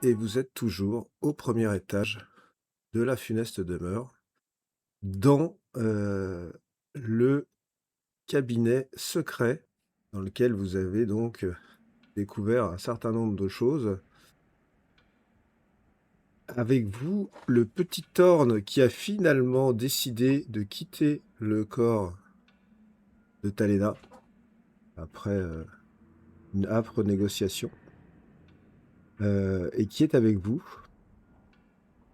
et vous êtes toujours au premier étage de la funeste demeure, dans, le cabinet secret dans lequel vous avez donc, découvert un certain nombre de choses. Avec vous, le petit Thorn qui a finalement décidé de quitter le corps de Thalena après, une âpre négociation, et qui est avec vous.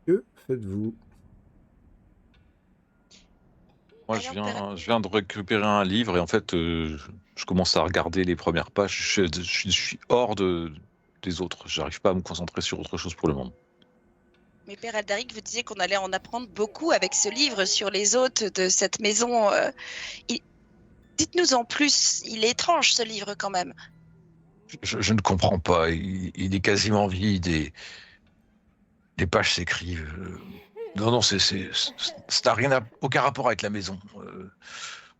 Que faites-vous? Moi, Alors, père, je viens de récupérer un livre et en fait, je commence à regarder les premières pages. Je suis hors des autres. J'arrive pas à me concentrer sur autre chose pour le moment. mais père Aldaric, vous disiez qu'on allait en apprendre beaucoup avec ce livre sur les hôtes de cette maison. Il- Dites-nous en plus, il est étrange ce livre quand même. Je ne comprends pas. Il est quasiment vide et les pages s'écrivent. Non, non, ça n'a aucun rapport avec la maison.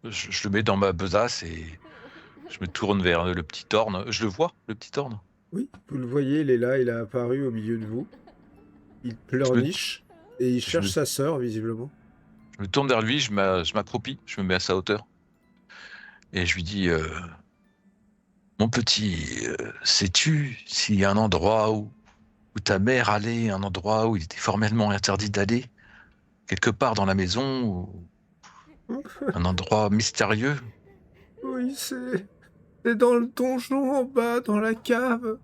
Je le mets dans ma besace et je me tourne vers le petit Thorn. Je le vois, le petit Thorn. Oui, vous le voyez, il est là, il est apparu au milieu de vous. Il Je me, pleurniche et il je cherche me, sa sœur visiblement. je me tourne vers lui, je m'accroupis, je me mets à sa hauteur et je lui dis mon petit, sais-tu s'il y a un endroit où ta mère allait, un endroit où il était formellement interdit d'aller, quelque part dans la maison, ou un endroit mystérieux? Oui, c'est dans le donjon en bas, dans la cave.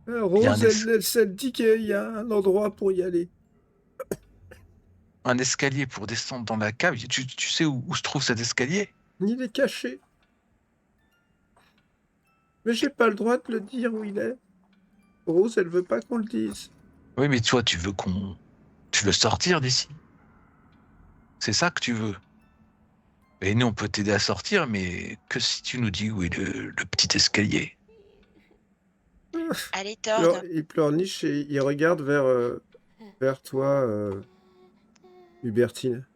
Il y a Rose, elle dit qu'il y a un endroit pour y aller. un escalier pour descendre dans la cave. Tu sais où se trouve cet escalier? Il est caché, mais j'ai pas le droit de le dire où il est. Rose, elle veut pas qu'on le dise. Oui, mais toi, tu veux sortir d'ici. C'est ça que tu veux. Et nous, on peut t'aider à sortir, mais que si tu nous dis où est le petit escalier? Allez, Thorn. Il pleurniche et il regarde vers toi, Hubertine.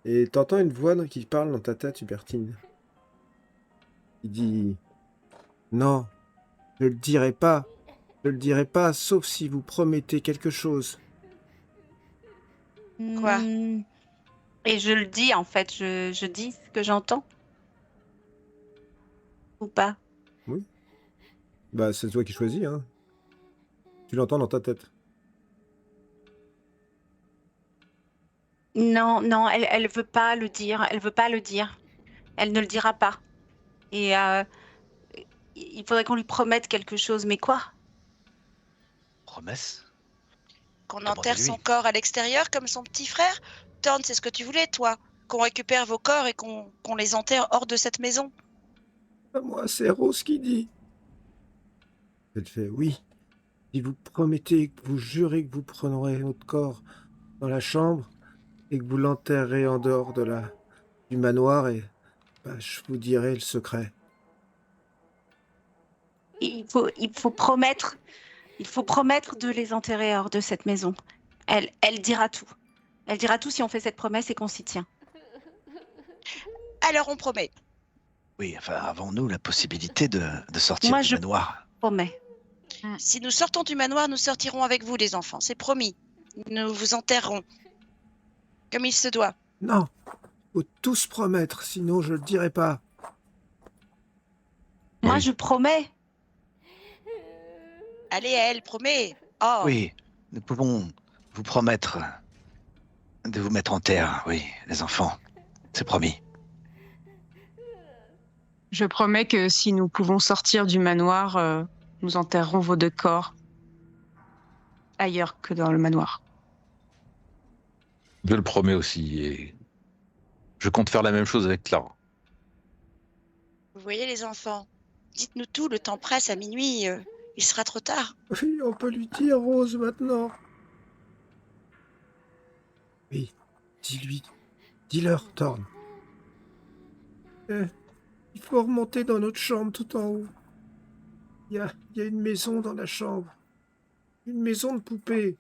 Et t'entends une voix qui parle dans ta tête, Hubertine. Il dit: «Non, je le dirai pas. Je le dirai pas, sauf si vous promettez quelque chose.» Quoi? Mmh, et je le dis, en fait, je dis ce que j'entends ou pas? Oui. Bah, c'est toi qui choisis, hein. Tu l'entends dans ta tête. Non, non, elle veut pas le dire, elle veut pas le dire. Elle ne le dira pas et il faudrait qu'on lui promette quelque chose, mais quoi? Promesse? Qu'on enterre son Demandez-lui. corps à l'extérieur comme son petit frère? Thorn, c'est ce que tu voulais, toi? Qu'on récupère vos corps et qu'on les enterre hors de cette maison? Pas moi, c'est Rose qui dit. Elle fait: «Oui, si vous promettez, que vous jurez que vous prendrez votre corps dans la chambre et que vous l'enterrerez en dehors du manoir et bah, je vous dirai le secret.» Il faut promettre, il faut promettre de les enterrer hors de cette maison. Elle dira tout. Elle dira tout si on fait cette promesse et qu'on s'y tient. Alors on promet. Oui, enfin, avons-nous la possibilité de sortir Moi, du je manoir? promets. Si nous sortons du manoir, nous sortirons avec vous, les enfants. C'est promis. Nous vous enterrerons. Comme il se doit. «Non, faut tous promettre, sinon je le dirai pas.» Moi, Oui. je promets. Allez, elle, promet. Oh, Oui, nous pouvons vous promettre de vous mettre en terre, oui, les enfants. C'est promis. Je promets que si nous pouvons sortir du manoir, nous enterrerons vos deux corps ailleurs que dans le manoir. Je le promets aussi et je compte faire la même chose avec Clara. vous voyez, les enfants. Dites-nous tout, le temps presse à minuit. Il sera trop tard. Oui, on peut lui dire, Rose, maintenant. Oui, dis-lui, dis-leur, Thorn. Il faut remonter dans notre chambre tout en haut. Il y a une maison dans la chambre. Une maison de poupée.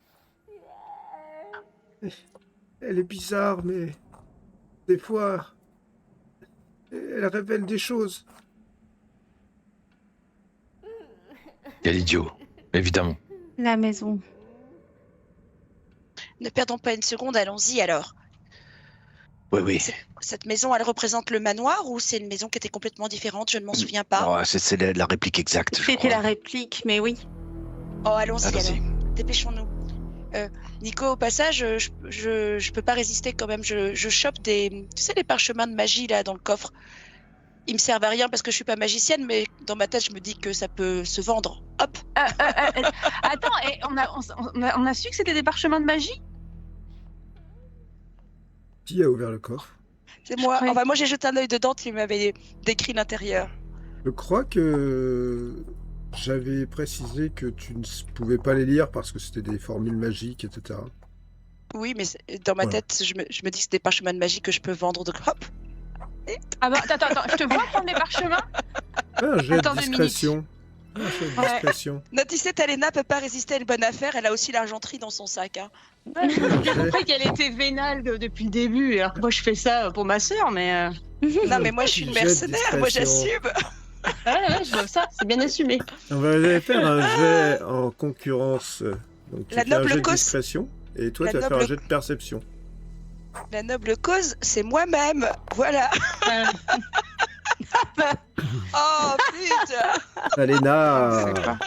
Elle est bizarre, mais des fois, elle révèle des choses. Quel idiot. Évidemment. La maison. Ne perdons pas une seconde, allons-y alors. Oui. Cette maison, elle représente le manoir ou c'est une maison qui était complètement différente? Je ne m'en souviens pas. Non, c'est la réplique exacte, je C'était crois. la réplique, mais oui. Oh, allons-y Allons-y. alors. Dépêchons-nous. Nico, au passage, je peux pas résister quand même. Je chope des, tu sais, les parchemins de magie là dans le coffre. Ils me servent à rien parce que je suis pas magicienne, mais dans ma tête, je me dis que ça peut se vendre. Hop. Attends, et on a su que c'était des parchemins de magie? Qui a ouvert le coffre? C'est moi. croyais- Enfin, moi, j'ai jeté un œil dedans. Tu m'avais décrit l'intérieur. Je crois que j'avais précisé que tu ne pouvais pas les lire parce que c'était des formules magiques, etc. Oui, mais dans ma Voilà. tête, je me dis que c'est des parchemins de magie que je peux vendre. Donc, hop. Ah bah, attends, je te vois prendre mes parchemins? Un jet Attends de 2 discrétion. Un jet de Ouais. discrétion. Notissez, Talena peut pas résister à une bonne affaire. Elle a aussi l'argenterie dans son sac. Hein. J'ai compris qu'elle était vénale depuis le début, alors que moi je fais ça pour ma sœur, mais... Non, mais moi, je suis une Jet de mercenaire. Moi, discrétion. j'assume. Ouais, je vois ça, c'est bien assumé. On va aller faire un jet en concurrence. Donc tu La fais un noble jet de cause- discrétion et toi la tu vas faire un noble- jet de perception. La noble cause, c'est moi-même. Voilà. Oh, putain. Alena. C'est pas-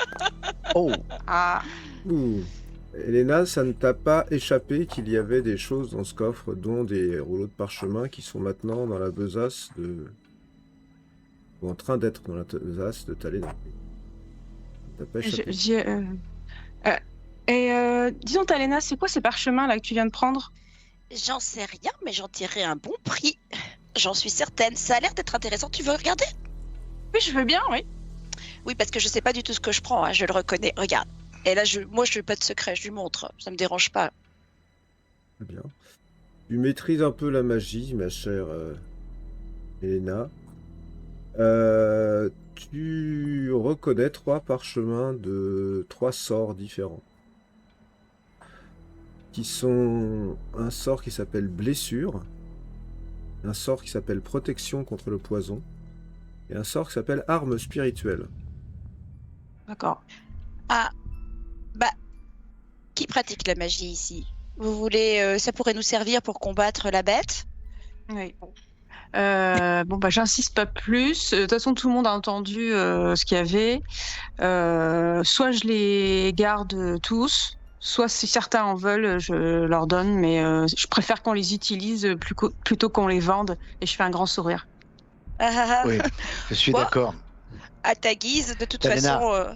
Oh, Ah, Ouh. Elena, ça ne t'a pas échappé qu'il y avait des choses dans ce coffre, dont des rouleaux de parchemin qui sont maintenant dans la besace de... ou en train d'être dans la besace de Talena. Ça t'a pas échappé. disons Talena, c'est quoi ces parchemins là que tu viens de prendre? J'en sais rien, mais j'en tirerai un bon prix. J'en suis certaine. Ça a l'air d'être intéressant. Tu veux regarder? Oui, je veux bien, oui. Oui, parce que je sais pas du tout ce que je prends. Hein. Je le reconnais. Regarde. Et là, moi, je n'ai pas de secret. Je lui montre. Ça me dérange pas. Très bien. Tu maîtrises un peu la magie, ma chère Elena. Tu reconnais 3 parchemins de 3 sorts différents. Qui sont un sort qui s'appelle blessure, un sort qui s'appelle protection contre le poison, et un sort qui s'appelle arme spirituelle. D'accord. Ah, bah, qui pratique la magie ici? Vous voulez, ça pourrait nous servir pour combattre la bête? Oui. Bon, bah, j'insiste pas plus. De toute façon, tout le monde a entendu ce qu'il y avait. Soit je les garde tous, soit si certains en veulent, je leur donne, mais je préfère qu'on les utilise plutôt qu'on les vende. Et je fais un grand sourire. Ah, oui, je suis Quoi d'accord. à ta guise, de toute Talena. façon.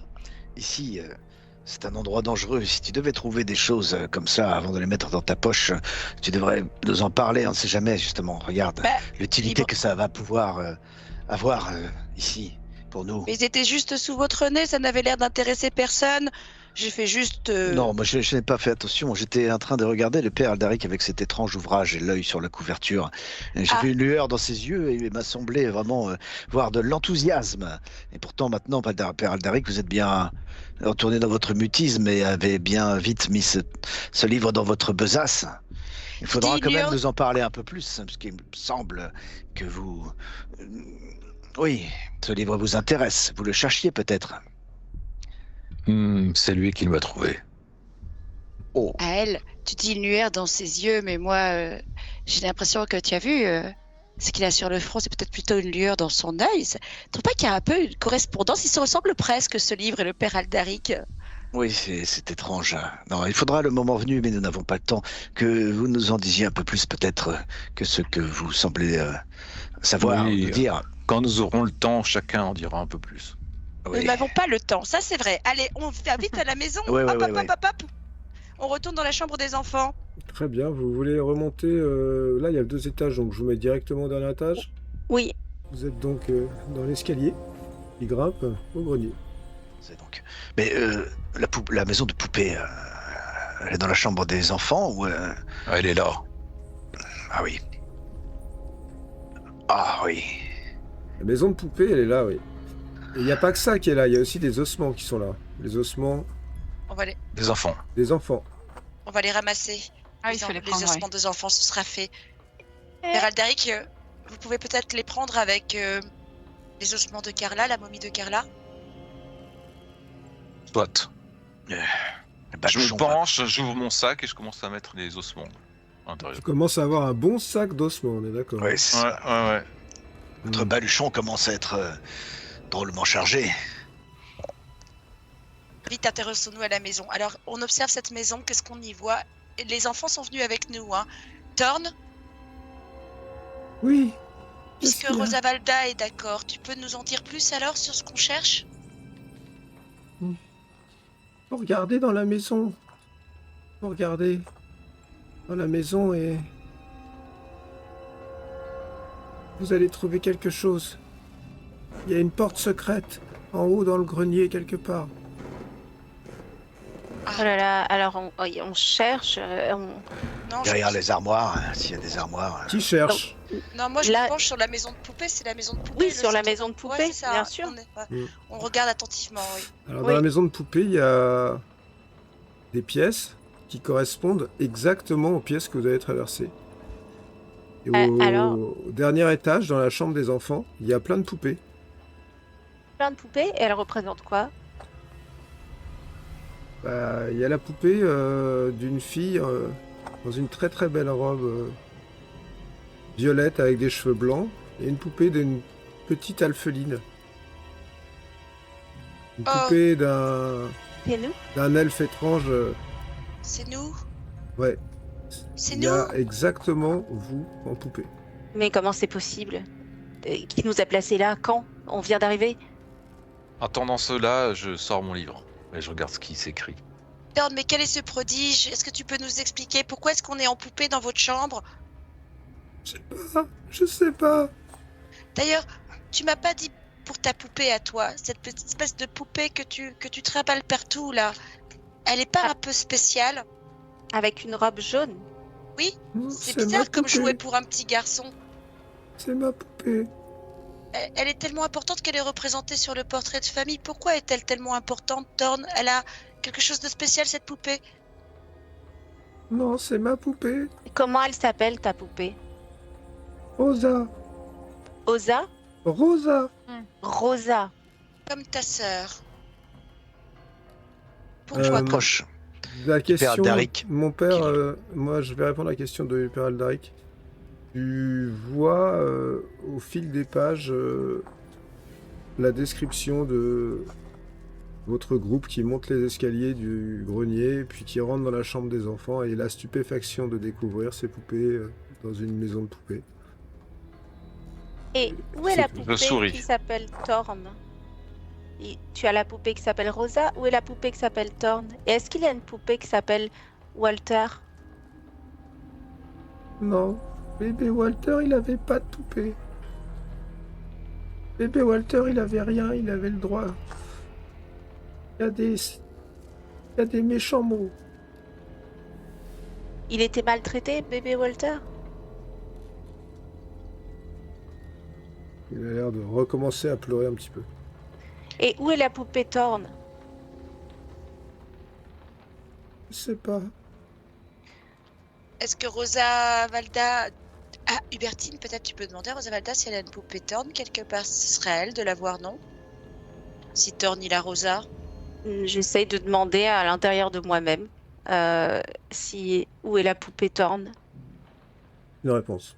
Ici, c'est un endroit dangereux. Si tu devais trouver des choses comme ça avant de les mettre dans ta poche, tu devrais nous en parler. On ne sait jamais, justement. Regarde Bah, l'utilité ils- que ça va pouvoir avoir ici pour nous. Ils étaient juste sous votre nez, ça n'avait l'air d'intéresser personne. J'ai fait juste. Non, moi je n'ai pas fait attention. J'étais en train de regarder le père Aldaric avec cet étrange ouvrage et l'œil sur la couverture. Et j'ai Ah. vu une lueur dans ses yeux et il m'a semblé vraiment voir de l'enthousiasme. Et pourtant maintenant, père Aldaric, vous êtes bien retourné dans votre mutisme et avez bien vite mis ce livre dans votre besace. Il faudra Dis, quand même lueur- nous en parler un peu plus, parce qu'il me semble que vous... Oui, ce livre vous intéresse. Vous le cherchiez peut-être. C'est lui qui m'a trouvé. Oh, À elle, tu dis une lueur dans ses yeux, mais moi, j'ai l'impression que tu as vu. Ce qu'il a sur le front, c'est peut-être plutôt une lueur dans son œil. Tu trouves pas qu'il y a un peu une correspondance? Ils se ressemblent presque, ce livre et le père Aldaric. oui, c'est étrange. Non, il faudra le moment venu, mais nous n'avons pas le temps. Que vous nous en disiez un peu plus peut-être que ce que vous semblez savoir Oui, nous dire. Quand nous aurons le temps, chacun en dira un peu plus. Nous Oui. n'avons pas le temps, ça c'est vrai. Allez, on va vite à la maison. Ouais, ouais, hop, ouais, hop, ouais. hop, hop. On retourne dans la chambre des enfants. Très bien, vous voulez remonter... là, il y a 2 étages, donc je vous mets directement au dernier étage. Oui. Vous êtes donc dans l'escalier qui grimpe au grenier. C'est donc. Mais la maison de poupée, elle est dans la chambre des enfants ou Ah, elle est là. Ah oui. Ah oui. La maison de poupée, elle est là, oui. Et il n'y a pas que ça qui est là, il y a aussi des ossements qui sont là. Les ossements On va les, Des enfants. des enfants. on va les ramasser. Ah, il faut les les prendre, ossements des enfants, ce sera fait. Père Aldaric, vous pouvez peut-être les prendre avec les ossements de Carla, la momie de Carla. Soit. Bah, Je me chon, penche, j'ouvre mon sac et je commence à mettre les ossements à l'intérieur. Tu commences à avoir un bon sac d'ossements, on est d'accord. Ouais, c'est Ouais, ça. ouais, ouais. Votre baluchon commence à être drôlement chargé. Vite, intéressons-nous à la maison. Alors, on observe cette maison, qu'est-ce qu'on y voit? Les enfants sont venus avec nous, hein. Thorn, Oui. puisque Qu'est-ce qu'il y a Rosavalda est d'accord, tu peux nous en dire plus alors sur ce qu'on cherche? Faut regarder dans la maison. Faut regarder dans la maison et vous allez trouver quelque chose. Il y a une porte secrète en haut dans le grenier quelque part. Oh là là, alors on cherche, Non, Derrière les armoires, s'il y a des armoires. Qui cherche? non, moi je Là- me penche sur la maison de poupée, c'est la maison de poupée. Oui, le sur la centre. maison de Ouais, poupée, c'est ça, bien sûr. On regarde attentivement, oui. Alors, Oui. dans la maison de poupée, il y a des pièces qui correspondent exactement aux pièces que vous avez traversées. Et alors- au dernier étage, dans la chambre des enfants, il y a plein de poupées. Plein de poupées, et elles représentent quoi? Bah, il y a la poupée d'une fille dans une très très belle robe violette avec des cheveux blancs, et une poupée d'une petite alpheline. Une Oh. poupée C'est nous? d'un elfe étrange. C'est nous? Ouais. C'est Il y a exactement vous en poupée. Mais comment c'est possible? Qui nous a placés là? Quand? On vient d'arriver? Attendant cela, je sors mon livre et je regarde ce qui s'écrit. Thorn, mais quel est ce prodige? Est-ce que tu peux nous expliquer pourquoi est-ce qu'on est en poupée dans votre chambre? Je sais pas. D'ailleurs, tu m'as pas dit pour ta poupée à toi, cette petite espèce de poupée que tu trimbales partout là. Elle est pas un peu spéciale? Avec une robe jaune? C'est ma bizarre comme poupée. jouet pour un petit garçon. C'est ma poupée. Elle est tellement importante qu'elle est représentée sur le portrait de famille. Pourquoi est-elle tellement importante, Thorn? Elle a quelque chose de spécial, cette poupée? Non, c'est ma poupée. Comment elle s'appelle, ta poupée? Rosa. Osa? Rosa. Rosa. Comme ta sœur. Pourquoi? Euh, Proche. La question. Aldaric. Mon père, Qui- moi je vais répondre à la question de Père Aldaric. Tu vois au fil des pages la description de votre groupe qui monte les escaliers du grenier, puis qui rentre dans la chambre des enfants, et la stupéfaction de découvrir ces poupées dans une maison de poupées. Et où est la Je poupée souris. qui s'appelle Thorn? Tu as la poupée qui s'appelle Rosa? Où est la poupée qui s'appelle Thorn? Et est-ce qu'il y a une poupée qui s'appelle Walter? Non, bébé Walter, il avait pas de poupée. Bébé Walter, il avait rien, il avait le droit. Il y a des méchants mots. Il était maltraité, bébé Walter? Il a l'air de recommencer à pleurer un petit peu. Et où est la poupée Thorn? Je sais pas. Est-ce que Rosa Valda... Ah, Hubertine, peut-être tu peux demander à Rosa Valda si elle a une poupée Thorn quelque part. Ce serait à elle de la voir, non? Si Thorn, il a Rosa. J'essaye de demander à l'intérieur de moi-même où est la poupée Thorn. Une réponse.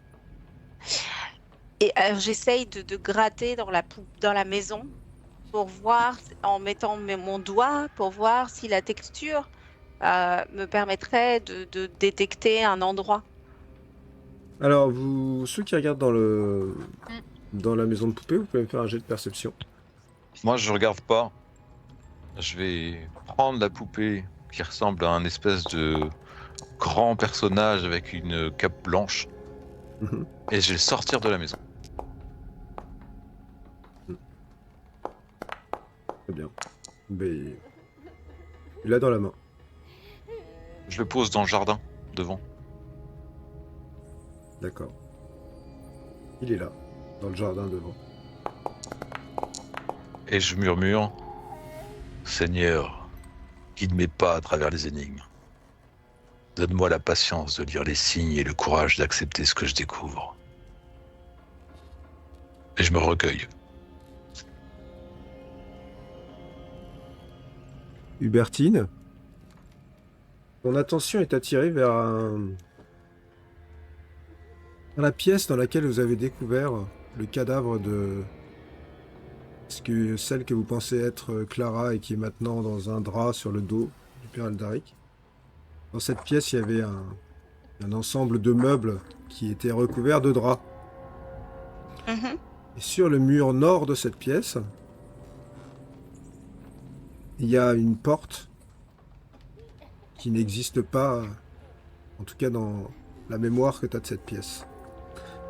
Et j'essaye de gratter dans la maison pour voir, en mettant mon doigt, pour voir si la texture me permettrait de détecter un endroit. Alors, ceux qui regardent dans la maison de poupée, vous pouvez me faire un jet de perception. Moi, je regarde pas. Je vais prendre la poupée qui ressemble à un espèce de grand personnage avec une cape blanche Mhm. et je vais le sortir de la maison. Très bien. Mais il l'a dans la main. Je le pose dans le jardin, devant. D'accord. Il est là, dans le jardin devant. Et je murmure, Seigneur, guide mes pas à travers les énigmes. Donne-moi la patience de lire les signes et le courage d'accepter ce que je découvre. Et je me recueille. Hubertine, ton attention est attirée vers la pièce dans laquelle vous avez découvert le cadavre de celle que vous pensez être Clara et qui est maintenant dans un drap sur le dos du père Aldaric. Dans cette pièce, il y avait un ensemble de meubles qui étaient recouverts de draps. Mhm. Et sur le mur nord de cette pièce, il y a une porte qui n'existe pas, en tout cas dans la mémoire que tu as de cette pièce.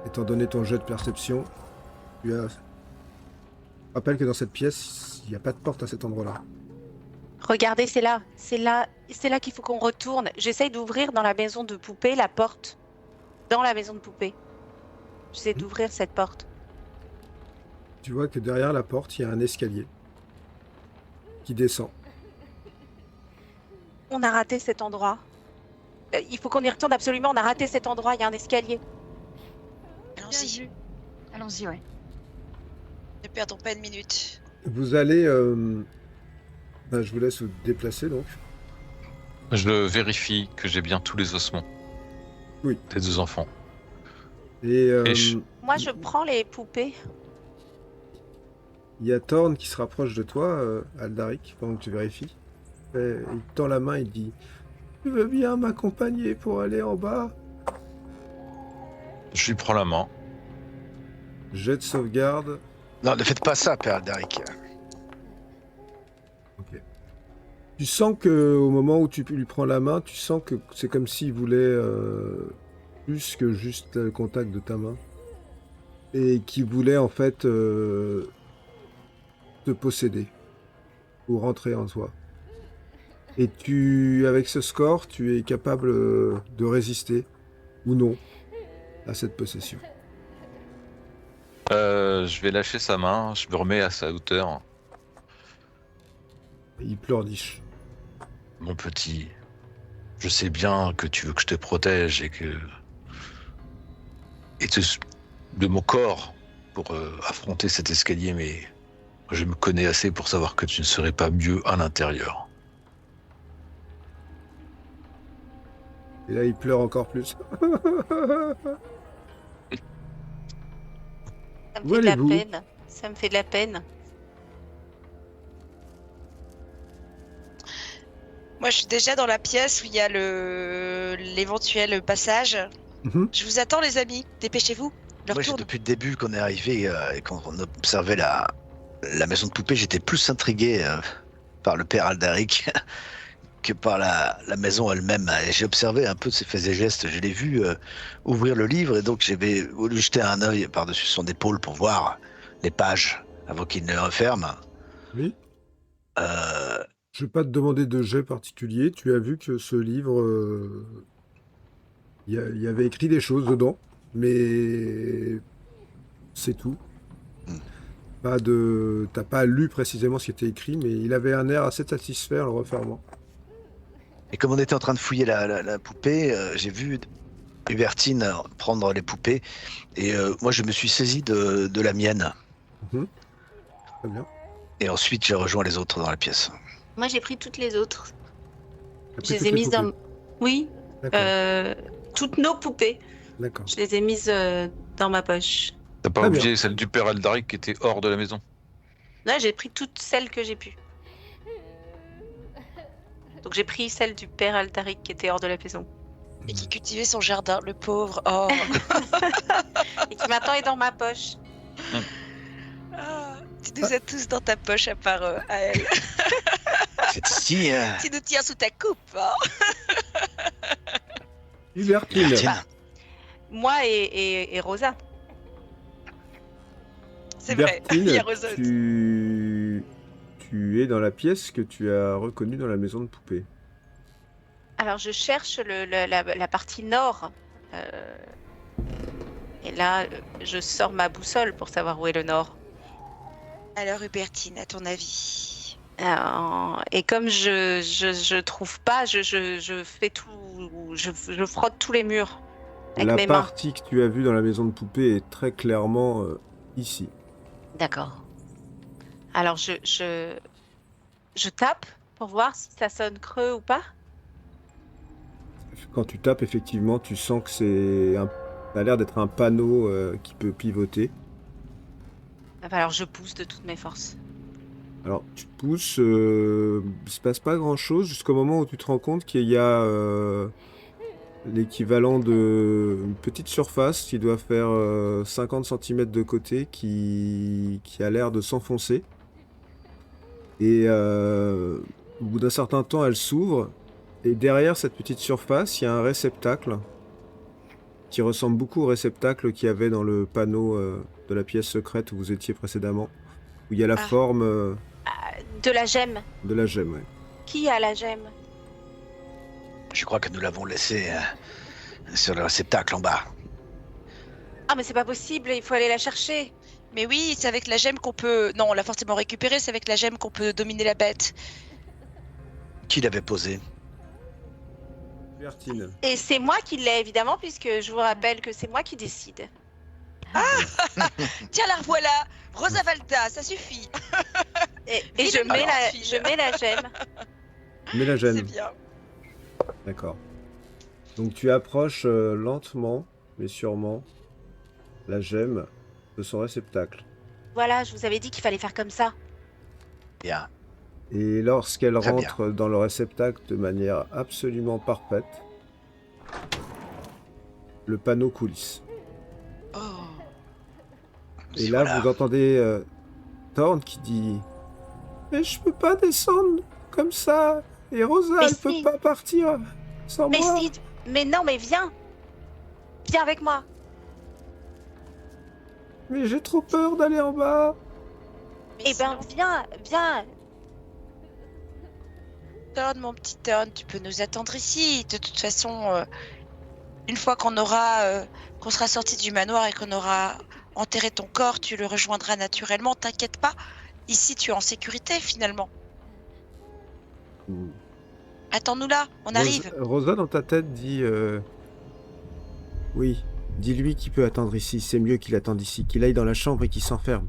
Étant donné ton jet de perception, tu as... Rappelle que dans cette pièce, il n'y a pas de porte à cet endroit-là. Regardez, c'est là. C'est là qu'il faut qu'on retourne. J'essaye d'ouvrir dans la maison de poupée la porte. Dans la maison de poupée. J'essaie d'ouvrir cette porte. Tu vois que derrière la porte, il y a un escalier qui descend. On a raté cet endroit. Il faut qu'on y retourne absolument. On a raté cet endroit. Il y a un escalier. Allons-y. Allons-y, ouais. Ne perdons pas une minute. Vous allez... je vous laisse vous déplacer donc. Je vérifie que j'ai bien tous les ossements. Oui. Des 2 enfants. Et Moi, je prends les poupées. il y a Thorn qui se rapproche de toi, Aldaric, pendant que tu vérifies. Et il te tend la main, il dit « Tu veux bien m'accompagner pour aller en bas ?» Je lui prends la main. Jet de sauvegarde. Non, ne faites pas ça, père Aldaric. Ok. Tu sens que au moment où tu lui prends la main, tu sens que c'est comme s'il voulait plus que juste le contact de ta main. Et qu'il voulait en fait te posséder. Ou rentrer en toi. Et avec ce score, tu es capable de résister, ou non, à cette possession. Je vais lâcher sa main, je me remets à sa hauteur. Et il pleurniche. Mon petit, je sais bien que tu veux que je te protège et que... de mon corps pour affronter cet escalier, mais je me connais assez pour savoir que tu ne serais pas mieux à l'intérieur. Et là, il pleure encore plus. Ça me Où fait de la allez-vous ? peine. Ça me fait de la peine. Moi, je suis déjà dans la pièce où il y a l'éventuel passage. Mhm. Je vous attends, les amis. Dépêchez-vous. Leur Moi, tourne. depuis le début qu'on est arrivé et qu'on observait la maison de poupée, j'étais plus intrigué par le père Aldaric que par la maison elle-même. Et j'ai observé un peu de ses faits et gestes. Je l'ai vu ouvrir le livre et donc j'avais voulu jeter un œil par-dessus son épaule pour voir les pages avant qu'il ne les referme. Oui. Euh, Je ne vais pas te demander de jet particulier. Tu as vu que ce livre, il y avait écrit des choses dedans, mais c'est tout. T'as pas lu précisément ce qui était écrit, mais il avait un air assez satisfait en le refermant. Et comme on était en train de fouiller la poupée, j'ai vu Hubertine prendre les poupées et moi je me suis saisi de la mienne. Mhm. Très bien. Et ensuite j'ai rejoint les autres dans la pièce. Moi, j'ai pris toutes les autres. T'as pris Je les toutes ai les mises dans... poupées. Oui, D'accord. toutes nos poupées. D'accord. Je les ai mises dans ma poche. T'as pas Très oublié celle du père Aldaric qui était hors de la maison? Là, j'ai pris toutes celles que j'ai pu. Donc, j'ai pris celle du père Aldaric qui était hors de la maison. Et qui cultivait son jardin, le pauvre. Oh. Et qui maintenant est dans ma poche. Ah, tu nous as tous dans ta poche à part à elle. C'est ici. Tu nous tiens sous ta coupe. Hein. Hubertine, Hubertine. Moi et Rosa. C'est vrai. Il y a Hubertine, Rosa. tu es dans la pièce que tu as reconnue dans la maison de poupée. Alors, je cherche la partie nord. Et là, je sors ma boussole pour savoir où est le nord. Alors, Hubertine, à ton avis? Et comme je trouve pas, je fais tout, je frotte tous les murs avec La mes mains. partie que tu as vue dans la maison de poupée est très clairement ici. D'accord. Alors je tape pour voir si ça sonne creux ou pas? Quand tu tapes, effectivement, tu sens que ça a l'air d'être un panneau qui peut pivoter. Alors je pousse de toutes mes forces. Alors, tu pousses, il se passe pas grand-chose jusqu'au moment où tu te rends compte qu'il y a l'équivalent d'une petite surface qui doit faire 50 cm de côté qui a l'air de s'enfoncer. Et au bout d'un certain temps, elle s'ouvre. Et derrière cette petite surface, il y a un réceptacle qui ressemble beaucoup au réceptacle qu'il y avait dans le panneau de la pièce secrète où vous étiez précédemment. Où il y a la forme De la gemme. de la gemme. Ouais. Qui a la gemme? Je crois que nous l'avons laissé sur le réceptacle en bas. Ah mais c'est pas possible, il faut aller la chercher. Mais oui, c'est avec la gemme qu'on peut... Non, on l'a forcément récupérée, c'est avec la gemme qu'on peut dominer la bête. Qui l'avait posé? Bertine. Et c'est moi qui l'ai évidemment, puisque je vous rappelle que c'est moi qui décide. Tiens, la revoilà. Rosa Valda, ça suffit. Et je Vilaine mets, petite fille. je mets la gemme. Mais la gemme. C'est bien. D'accord. Donc tu approches lentement, mais sûrement, la gemme de son réceptacle. Voilà, je vous avais dit qu'il fallait faire comme ça. Bien. Et lorsqu'elle Très bien. rentre dans le réceptacle de manière absolument parfaite, le panneau coulisse. Oh. Et là, Voilà. vous entendez Thorn qui dit « Mais je peux pas descendre comme ça, et Rosa, Mais elle peut si. pas partir sans Mais moi. si, mais non, mais viens. Viens avec moi. Mais j'ai trop peur d'aller en bas. Mais Eh ben viens, viens. Thorn, mon petit Thorn, tu peux nous attendre ici. De toute façon, une fois qu'on sera sorti du manoir et qu'on aura enterré ton corps, tu le rejoindras naturellement. T'inquiète pas. Ici, tu es en sécurité finalement. Attends-nous là, on arrive. Rosa, dans ta tête, dit Oui, dis-lui qu'il peut attendre ici. C'est mieux qu'il attende ici, qu'il aille dans la chambre et qu'il s'enferme.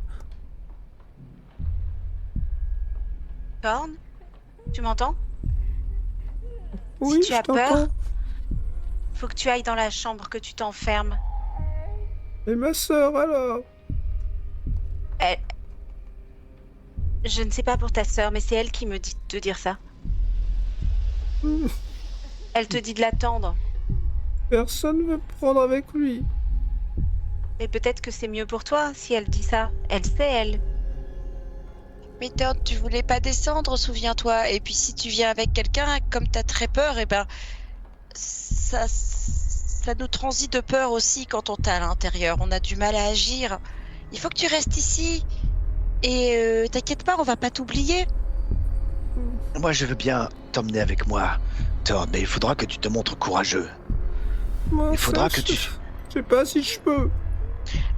Thorn, tu m'entends? Oui, tu je as t'entends. peur, faut que tu ailles dans la chambre, que tu t'enfermes. Et ma sœur, alors? Je ne sais pas pour ta sœur, mais c'est elle qui me dit de dire ça. Elle te dit de l'attendre. Personne ne veut me prendre avec lui. Mais peut-être que c'est mieux pour toi si elle dit ça. Elle sait, elle. Mais Thorn, tu voulais pas descendre, souviens-toi. Et puis si tu viens avec quelqu'un, comme t'as très peur, eh ben ça nous transit de peur aussi quand on t'a à l'intérieur. On a du mal à agir. Il faut que tu restes ici. Et t'inquiète pas, on va pas t'oublier. Moi, je veux bien t'emmener avec moi, Thorn, mais il faudra que tu te montres courageux. Il faudra que tu... Je sais pas si je peux.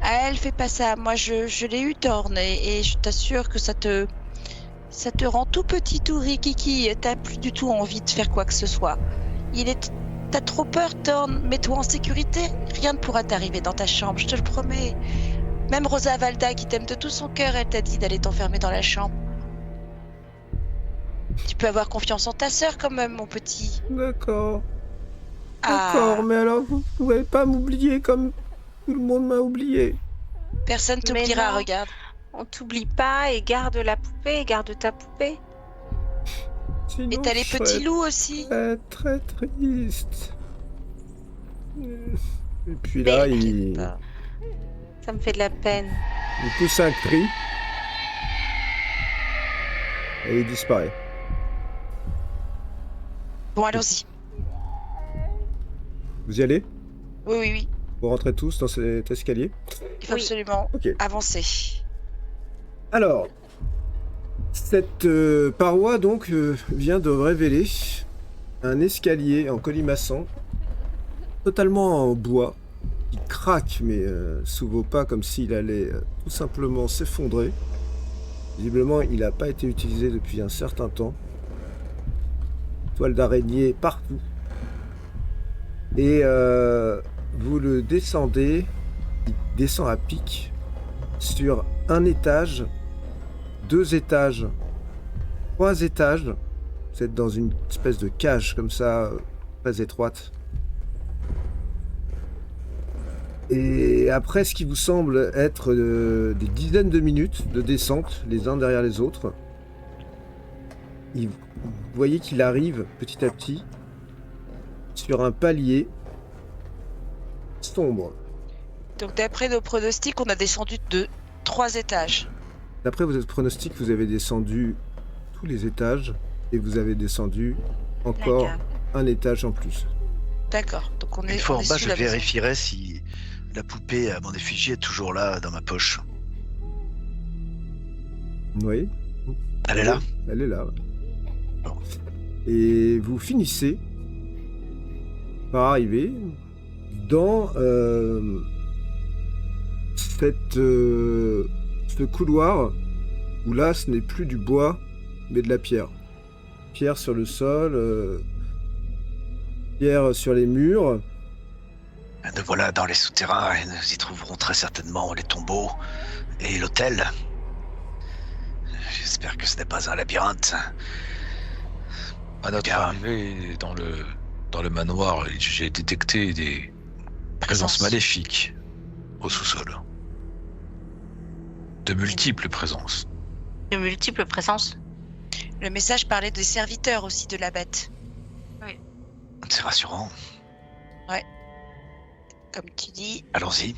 Ah, elle fait pas ça. Moi, je l'ai eu, Thorn, et je t'assure que ça te rend tout petit, tout rikiki. T'as plus du tout envie de faire quoi que ce soit. T'as trop peur, Thorn. Mets-toi en sécurité. Rien ne pourra t'arriver dans ta chambre, je te le promets. Même Rosa Valda, qui t'aime de tout son cœur, elle t'a dit d'aller t'enfermer dans la chambre. Tu peux avoir confiance en ta sœur quand même, mon petit. D'accord. Ah, D'accord, mais alors vous pouvez pas m'oublier comme tout le monde m'a oublié. personne Mais t'oubliera, non. regarde. On t'oublie pas et garde la poupée, garde ta poupée. Sinon, Et t'as les je petits serais loups aussi. très très triste. Et puis là, il Ça me fait de la peine. pousse un cri. Et il disparaît. Bon, allons-y. Vous y allez? Oui, oui, oui. Vous rentrez tous dans cet escalier? Il faut Oui. absolument Ok. avancer. Alors, cette paroi donc vient de révéler un escalier en colimaçon, totalement en bois, qui craque mais sous vos pas comme s'il allait tout simplement s'effondrer. Visiblement, il n'a pas été utilisé depuis un certain temps. Toile d'araignée partout. Et vous le descendez, il descend à pic sur un étage, 2 étages, 3 étages, Vous êtes dans une espèce de cage comme ça, très étroite. Et après ce qui vous semble être des dizaines de minutes de descente, les uns derrière les autres, vous voyez qu'il arrive petit à petit sur un palier sombre. Donc d'après nos pronostics, on a descendu de 3 étages. D'après vos pronostics, vous avez descendu tous les étages et vous avez descendu encore cave. un étage en plus. D'accord. Donc on est Une fois on en est bas, sous je la maison. vérifierai si la poupée à mon effigie est toujours là dans ma poche. Oui, Elle est là? elle est là. ouais. Bon. Et vous finissez par arriver dans ce couloir où là, ce n'est plus du bois, mais de la pierre. Pierre sur le sol, pierre sur les murs. Nous voilà dans les souterrains et nous y trouverons très certainement les tombeaux et l'hôtel. J'espère que ce n'est pas un labyrinthe. À notre Bien. arrivée dans le manoir, j'ai détecté des présences maléfiques au sous-sol. De multiples présences. De multiples présences. Le message parlait des serviteurs aussi de la bête. C'est rassurant. Comme tu dis. Allons-y.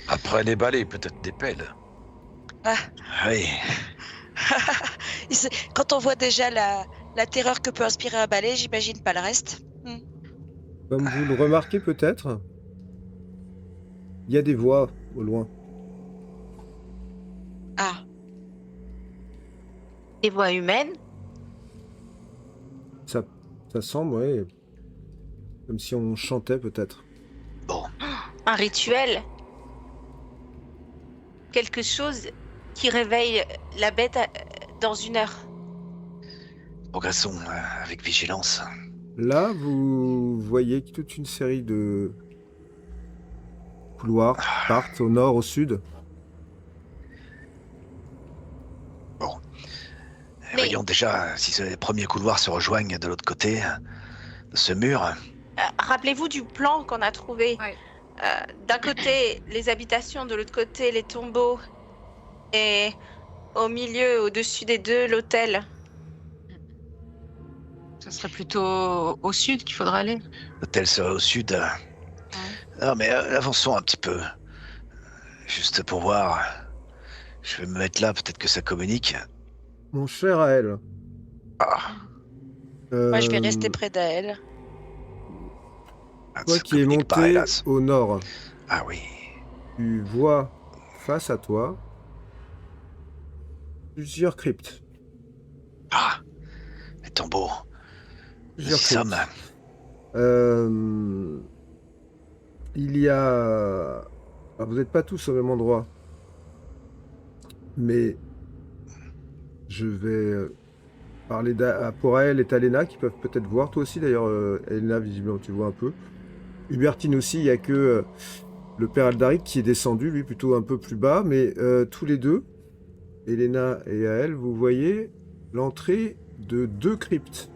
Après les balais, peut-être des pelles. Oui. Quand on voit déjà la terreur que peut inspirer un balai, j'imagine pas le reste. Comme vous le remarquez peut-être, il y a des voix au loin. Ah, Des voix humaines. Ça semble, ouais, comme si on chantait peut-être. Bon. Un rituel. Quelque chose qui réveille la bête dans 1 heure. Progressons avec vigilance. Là, vous voyez toute une série de couloirs qui partent au nord, au sud. Mais- Voyons déjà si ces premiers couloirs se rejoignent de l'autre côté de ce mur. Rappelez-vous du plan qu'on a trouvé. Ouais. D'un côté, les habitations, de l'autre côté, les tombeaux. Et au milieu, au-dessus des deux, l'hôtel. Ce serait plutôt au sud qu'il faudrait aller. L'hôtel serait au sud. Non, mais avançons un petit peu. Juste pour voir. Je vais me mettre là, peut-être que ça communique. Mon cher Aël. Ah, moi je vais rester près d'elle. Toi ça qui es communique pas, monté hélas. au nord, Ah oui. tu vois face à toi plusieurs cryptes. Ah, les tombeaux. Nous y Plusieurs sommes. Il y a... Alors, vous n'êtes pas tous au même endroit. Mais je vais parler pour elle et Talena qui peuvent peut-être voir. Toi aussi d'ailleurs, Elena, visiblement tu vois un peu. Hubertine aussi, il n'y a que le père Aldaric qui est descendu, lui plutôt un peu plus bas. Mais tous les deux, Elena et Aël, vous voyez l'entrée de 2 cryptes.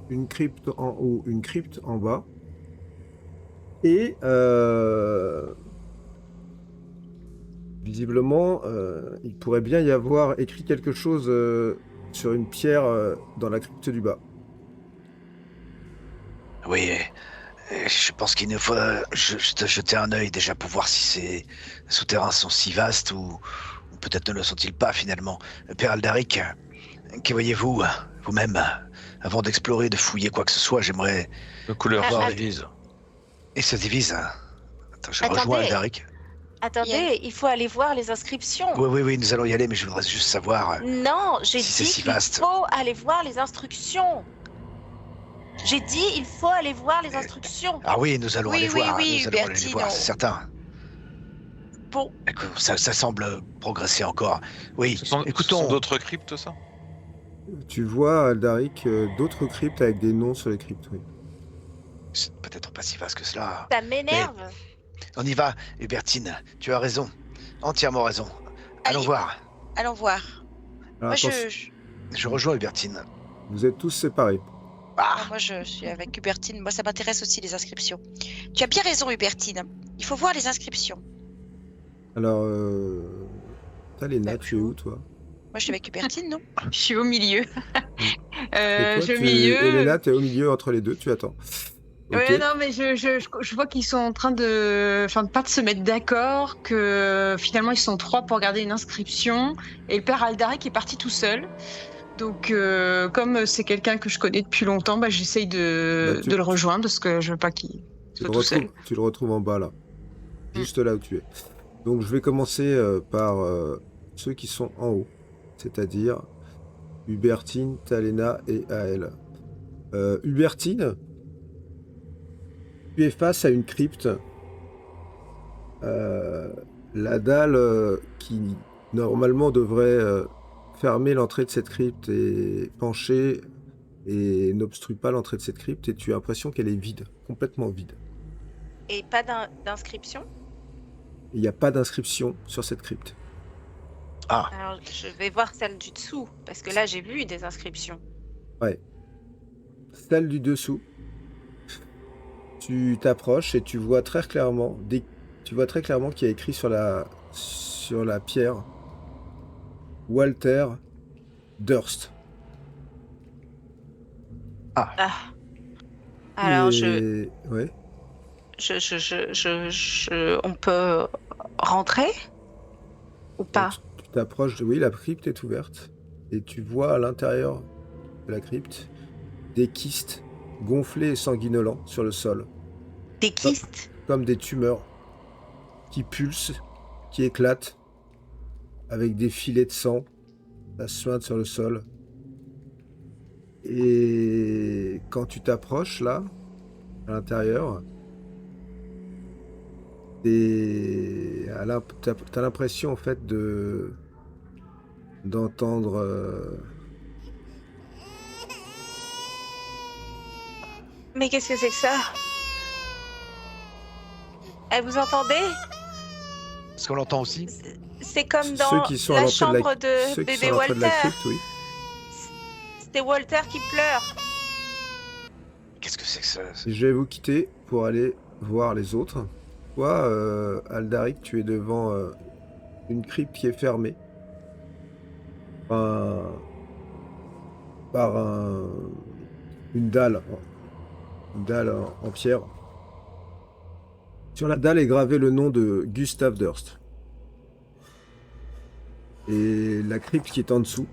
Une crypte en haut, une crypte en bas. Et visiblement, il pourrait bien y avoir écrit quelque chose sur une pierre dans la crypte du bas. Oui, je pense qu'il nous faut juste jeter un œil déjà pour voir si ces souterrains sont si vastes ou peut-être ne le sont-ils pas finalement. Père Aldaric, que voyez-vous vous-même avant d'explorer, de fouiller quoi que ce soit? J'aimerais De couleur Ah, divise. Et ça divise. Attends, je Attendez. rejoins Aldaric. Attendez, il faut aller voir les inscriptions. Oui, nous allons y aller, mais je voudrais juste savoir. Non, j'ai Si c'est dit si qu'il vaste. faut aller voir les instructions. J'ai dit il faut aller voir les instructions. Ah oui, nous allons Oui, aller oui, voir. oui, Nous allons aller les Hubertine, voir, on- c'est certain. Bon, Écoute, ça semble progresser encore. Oui, Ce sont écoutons. d'autres cryptes, ça? Tu vois, Aldaric, d'autres cryptes avec des noms sur les cryptes, oui. C'est peut-être pas si vaste que cela. Ça m'énerve. On y va, Hubertine. Tu as raison. Entièrement raison. Allons Allez. voir. allons voir. Alors, Moi attention, je... Je rejoins Hubertine. Vous êtes tous séparés. Ah, moi, je suis avec Hubertine. Moi, ça m'intéresse aussi, les inscriptions. Tu as bien raison, Hubertine. Il faut voir les inscriptions. Alors, Talena, Bah, tu es où, toi? Moi, je suis avec Hubertine, non? Je suis au milieu. Et toi, Je suis au tu... milieu. Elena, t'es au milieu entre les deux, tu attends. Ok. Ouais, non, mais je vois qu'ils sont en train de, enfin, pas de se mettre d'accord, que finalement ils sont 3 pour garder une inscription, et le père Aldaric est parti tout seul. Donc, comme c'est quelqu'un que je connais depuis longtemps, bah, j'essaye Bah, de le rejoindre parce que je veux pas qu'il soit tout seul. Tu le retrouves en bas, là. Juste là où tu es. Donc, je vais commencer par ceux qui sont en haut. C'est-à-dire Hubertine, Talena et Aël. Hubertine, tu es face à une crypte. La dalle qui normalement devrait fermer l'entrée de cette crypte est penchée et n'obstrue pas l'entrée de cette crypte et tu as l'impression qu'elle est vide, complètement vide. Et pas d'inscription. Il n'y a pas d'inscription sur cette crypte. Alors, je vais voir celle du dessous, parce que là, j'ai vu des inscriptions. Celle du dessous, tu t'approches et tu vois très clairement, qu'il y a écrit sur la pierre Walter Durst. Alors, Ouais. on peut rentrer ou pas? Donc, tu t'approches, oui, la crypte est ouverte et tu vois à l'intérieur de la crypte des kystes gonflés et sanguinolents sur le sol, Des kystes? comme des tumeurs qui pulsent, qui éclatent, avec des filets de sang, ça suinte sur le sol. Et quand tu t'approches là, à l'intérieur, t'as l'impression en fait d'entendre Mais qu'est-ce que c'est que ça? Vous entendez? Est-ce qu'on l'entend aussi? C'est comme ceux dans qui sont à la l'entrée chambre de ceux qui sont bébé à l'entrée de la Walter. crypte, oui. C'était Walter qui pleure. Qu'est-ce que c'est que ça? Je vais vous quitter pour aller voir les autres. Toi, Aldaric, tu es devant une crypte qui est fermée par une dalle en pierre. Sur la dalle est gravé le nom de Gustav Durst. Et la crypte qui est en dessous,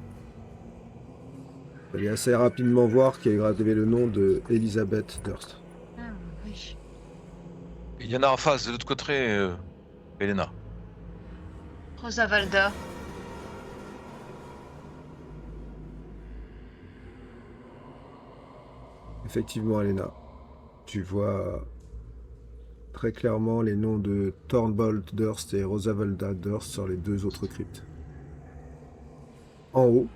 vous allez assez rapidement voir qu'il est gravé le nom de Elizabeth Durst. Ah, oui. Il y en a en face, de l'autre côté, Elena. Rosa Valda. Effectivement, Elena, tu vois très clairement les noms de Thornbolt Durst et Rosavalda Durst sur les 2 autres cryptes. En haut,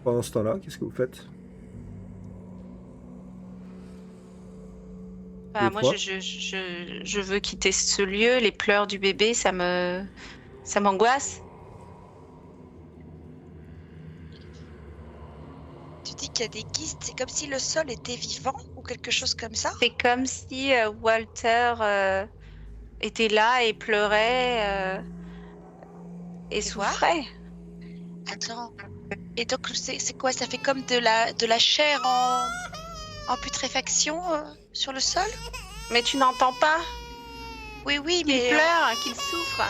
pendant ce temps-là, qu'est-ce que vous faites? Bah, Les moi, trois je veux quitter ce lieu. Les pleurs du bébé, ça m'angoisse. Tu dis qu'il y a des kystes, c'est comme si le sol était vivant ou quelque chose comme ça? C'est comme si Walter était là et pleurait et vois? souffrait. Attends. Et donc, c'est quoi? Ça fait comme de la chair en putréfaction sur le sol? Mais tu n'entends pas Oui, qu'il mais... pleure, qu'il souffre.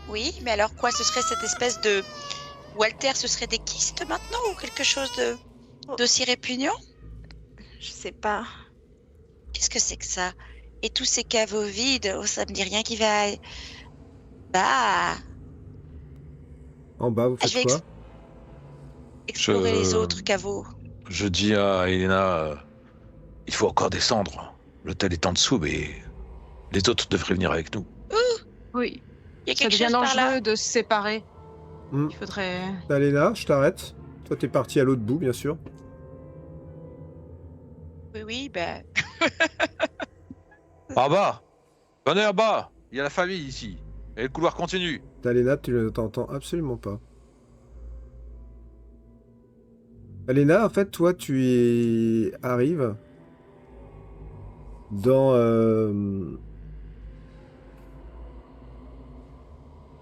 Oui, mais alors quoi? Ce serait cette espèce de... Walter, ce serait des kystes maintenant ou quelque chose d'aussi répugnant? Je sais pas. Qu'est-ce que c'est que ça? Et tous ces caveaux vides, oh, ça me dit rien qui va... Bah... En bas, vous je faites vais quoi? explorer les autres caveaux. Je dis à Elena, il faut encore descendre. L'hôtel est en dessous, mais les autres devraient venir avec nous. Oui. Il y a Ça quelque devient chose par là. dangereux de se séparer. Hmm. Il faudrait. Elena, je t'arrête. Toi, t'es parti à l'autre bout, bien sûr. Oui, bah... En bas! Venez en bas! Il y a la famille ici. Et le couloir continue. Talena, tu ne t'entends absolument pas. Alena, en fait, toi, tu y arrives dans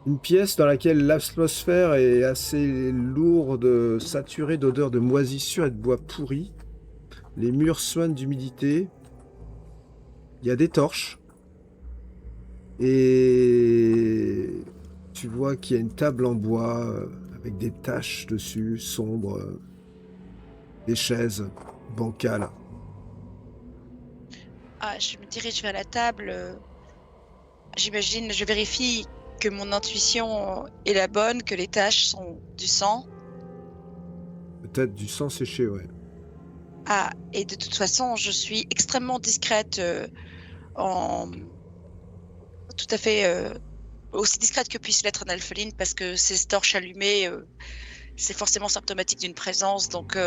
une pièce dans laquelle l'atmosphère est assez lourde, saturée d'odeurs de moisissure et de bois pourri. Les murs soignent d'humidité. Il y a des torches. Et tu vois qu'il y a une table en bois avec des taches dessus, sombres, des chaises bancales. Ah, je me dirige vers la table. J'imagine, je vérifie que mon intuition est la bonne, que les taches sont du sang. Peut-être du sang séché, ouais. Ah, et de toute façon, je suis extrêmement discrète en tout à fait aussi discrète que puisse l'être un alpheline parce que ces torches allumées, c'est forcément symptomatique d'une présence. Donc,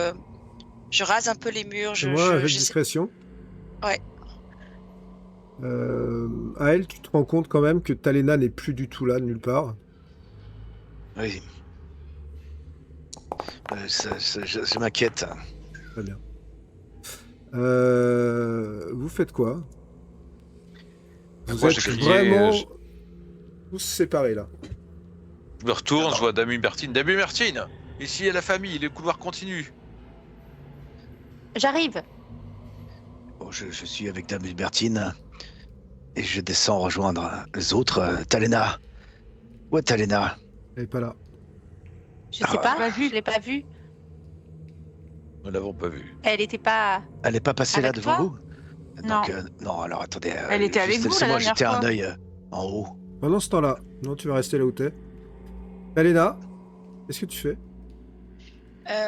je rase un peu les murs. Fais-moi un jet de discrétion. Ouais. Aël, tu te rends compte quand même que Talena n'est plus du tout là, nulle part. Oui. Je m'inquiète. Très bien. Vous faites quoi? Vous Moi, êtes j'ai gagné, vraiment tous séparés là. Je me retourne, je vois Dame Hubertine. Dame Hubertine, ici il y a la famille, les couloirs continuent. J'arrive. Bon, je suis avec Dame Hubertine et je descends rejoindre les autres. Talena. Où est Talena? Elle n'est pas là. Je sais pas, je l'ai pas vue. Nous l'avons pas vu. Elle était pas. Elle n'est pas passée là Avec devant toi? vous? Non. Donc, non, alors attendez. Elle était avec vous, la laissez-moi dernière jeter un fois. œil en haut. Pendant ce temps-là, non, tu vas rester là où t'es. Talena, qu'est-ce que tu fais?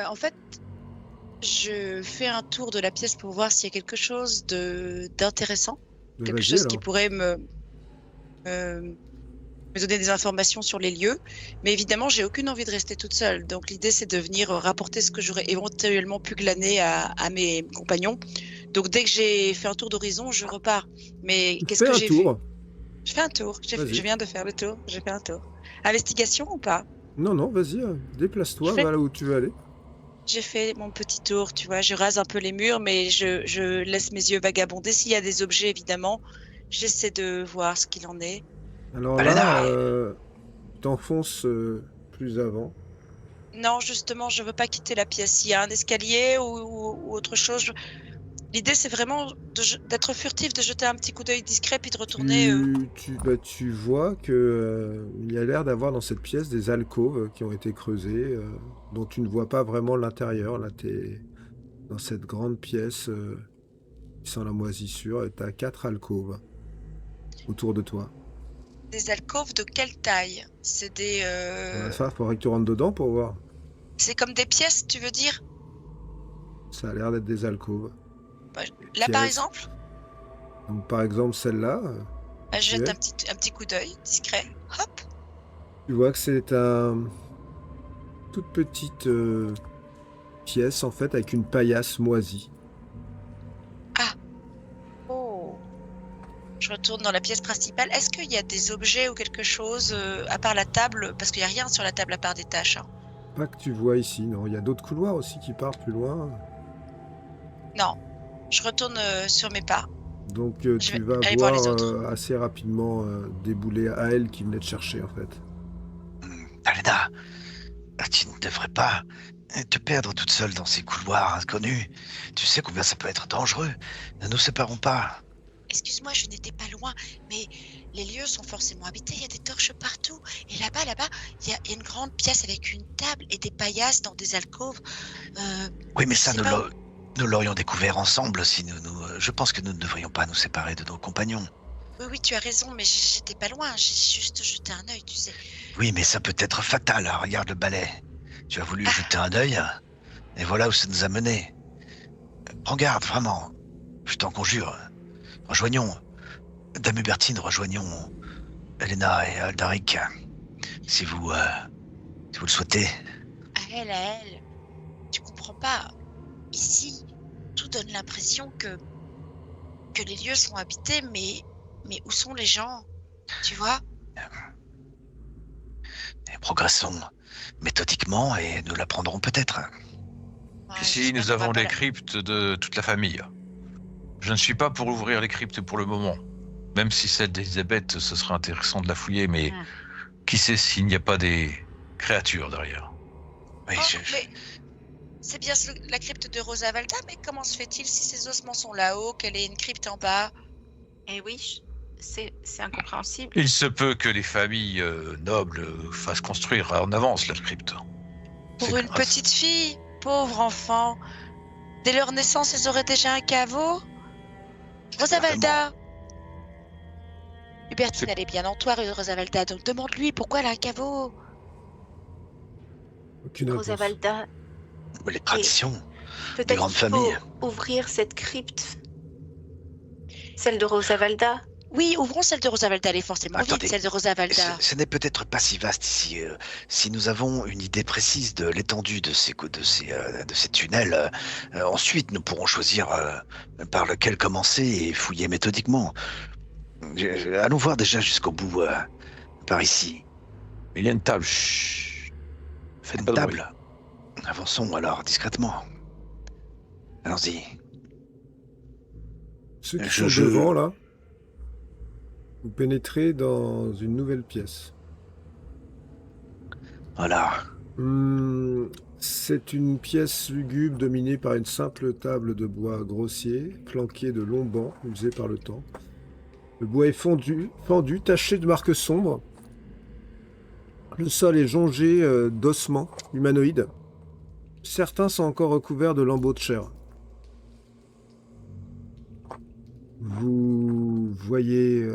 En fait, je fais un tour de la pièce pour voir s'il y a quelque chose d'intéressant, quelque Vas-y, chose qui alors. pourrait me donner des informations sur les lieux. Mais évidemment, j'ai aucune envie de rester toute seule. Donc l'idée, c'est de venir rapporter ce que j'aurais éventuellement pu glaner à mes compagnons. Donc dès que j'ai fait un tour d'horizon, je repars. Mais qu'est-ce Fais que un j'ai vu? tour. Je fais un tour. Vas-y. Je viens de faire le tour. J'ai fait un tour. Investigation ou pas? Non, non, vas-y, déplace-toi, Je fais- va là où tu veux aller. J'ai fait mon petit tour, tu vois. Je rase un peu les murs, mais je laisse mes yeux vagabonder. S'il y a des objets, évidemment, j'essaie de voir ce qu'il en est. Alors Talena. là, tu t'enfonces plus avant. Non, justement, je veux pas quitter la pièce. S'il y a un escalier ou autre chose, l'idée c'est vraiment d'être furtif, de jeter un petit coup d'œil discret, puis de retourner. Tu vois que il y a l'air d'avoir dans cette pièce des alcôves qui ont été creusées, dont tu ne vois pas vraiment l'intérieur. Là, tu es dans cette grande pièce qui sent la moisissure et tu as 4 alcôves autour de toi. Des alcôves de quelle taille? C'est des. Ça, faudrait que tu rentres dedans pour voir. C'est comme des pièces, tu veux dire? Ça a l'air d'être des alcôves. Là, par Pièces. exemple, Donc, par exemple, celle-là, je jette Ouais. un petit coup d'œil discret. Hop. tu vois que c'est un toute petite pièce en fait avec une paillasse moisie. Oh. Je retourne dans la pièce principale. Est-ce qu'il y a des objets ou quelque chose à part la table? Parce qu'il n'y a rien sur la table à part des tâches. Hein. Pas que tu vois ici, non. Il y a d'autres couloirs aussi qui partent plus loin. Non. Je retourne sur mes pas. Donc Je tu vais vas aller voir les voir autres. assez rapidement débouler à elle qui venait te chercher en fait. Talena, tu ne devrais pas te perdre toute seule dans ces couloirs inconnus. Tu sais combien ça peut être dangereux. Ne nous séparons pas. Excuse-moi, je n'étais pas loin, mais les lieux sont forcément habités. Il y a des torches partout. Et là-bas, il y a une grande pièce avec une table et des paillasses dans des alcôves. Oui, mais Je ça, sais pas. nous l'aurions découvert ensemble si je pense que nous ne devrions pas nous séparer de nos compagnons. Oui, tu as raison, mais j'étais pas loin. J'ai juste jeté un œil, tu sais. Oui, mais ça peut être fatal. Regarde le balai. Tu as voulu jeter un œil, et voilà où ça nous a menés. Prends garde, vraiment. Je t'en conjure. Rejoignons. Dame Hubertine, rejoignons Elena et Aldaric. Si vous le souhaitez. À elle. Tu comprends pas. Ici, tout donne l'impression que les lieux sont habités, mais où sont les gens? Tu vois? Et progressons méthodiquement et nous l'apprendrons peut-être. Ouais, Ici, j'espère nous qu'on va avons pas les la- cryptes de toute la famille. Je ne suis pas pour ouvrir les cryptes pour le moment. Même si celle d'Elisabeth, ce serait intéressant de la fouiller, mais Hmm. qui sait s'il n'y a pas des créatures derrière. Oui, Oh, mais c'est bien la crypte de Rosa Valda, mais comment se fait-il si ses ossements sont là-haut, qu'elle ait une crypte en bas? Et oui, c'est incompréhensible. Il se peut que les familles nobles fassent construire en avance leurs cryptes. Pour C'est une grâce- petite fille, pauvre enfant. Dès leur naissance, elles auraient déjà un caveau. Rosa Valda! Hubertine, C'est- elle est bien en toi, Rosa Valda, donc demande-lui pourquoi elle a un caveau. Aucune réponse. Rosa Valda, Les traditions. peut-être grandes qu'il faut familles. ouvrir cette crypte. Celle de Rosa Valda. Oui, ouvrons celle de Rosa Valda, elle est forcément vide, Attendez. celle de Rosa Ce, Valda. ce n'est peut-être pas si vaste ici. Si nous avons une idée précise de l'étendue de ces tunnels, ensuite nous pourrons choisir par lequel commencer et fouiller méthodiquement. Allons voir déjà jusqu'au bout, par ici. Il y a une table. Chut. Faites Une pas de bruit. table. Avançons alors discrètement. Allons-y. Ceux qui Je- sont devant, là, vous pénétrez dans une nouvelle pièce. Voilà. C'est une pièce lugubre dominée par une simple table de bois grossier, flanquée de longs bancs usés par le temps. Le bois est fendu, taché de marques sombres. Le sol est jonché d'ossements humanoïdes. Certains sont encore recouverts de lambeaux de chair. Vous voyez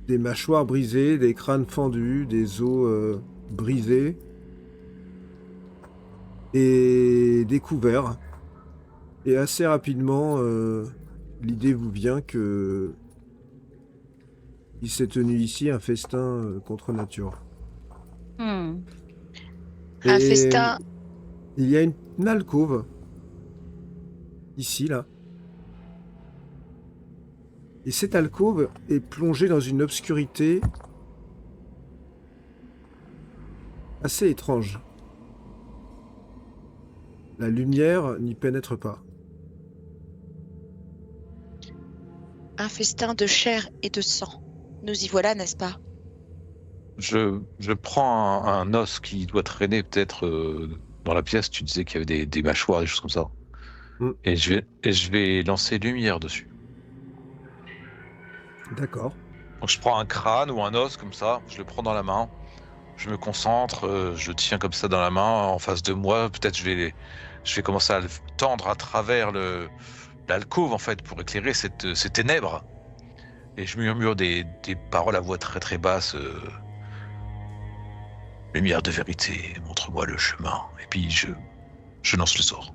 des mâchoires brisées, des crânes fendus, des os brisés et des couverts. Et assez rapidement, l'idée vous vient que il s'est tenu ici un festin contre nature. Hmm. Un Et festin. il y a une alcôve ici, là. Et cette alcôve est plongée dans une obscurité assez étrange. La lumière n'y pénètre pas. Un festin de chair et de sang. Nous y voilà, n'est-ce pas? Je prends un os qui doit traîner peut-être dans la pièce. Tu disais qu'il y avait des mâchoires, des choses comme ça. Mm. Et je vais lancer lumière dessus. D'accord. Donc je prends un crâne ou un os comme ça, je le prends dans la main, je me concentre, je tiens comme ça dans la main en face de moi. Peut-être je vais commencer à le tendre à travers l'alcôve en fait pour éclairer ces ténèbres. Et je murmure des paroles à voix très très basse. Lumière de vérité, montre-moi le chemin. Et puis je lance le sort.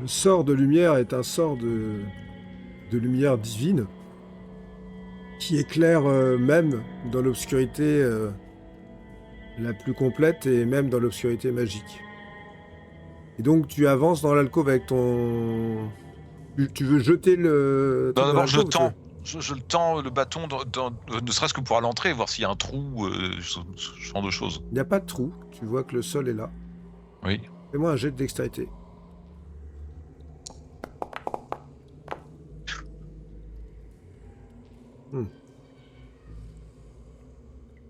Le sort de lumière est un sort de lumière divine qui éclaire même dans l'obscurité la plus complète et même dans l'obscurité magique. Et donc tu avances dans l'alcôve avec ton... Tu veux jeter le... Non, truc dans d'abord je le l'alcôve, tends. Je le tends le bâton ne serait-ce que pour à l'entrée, voir s'il y a un trou, ce genre de choses. Il n'y a pas de trou, tu vois que le sol est là. Oui. Fais-moi un jet de dextérité.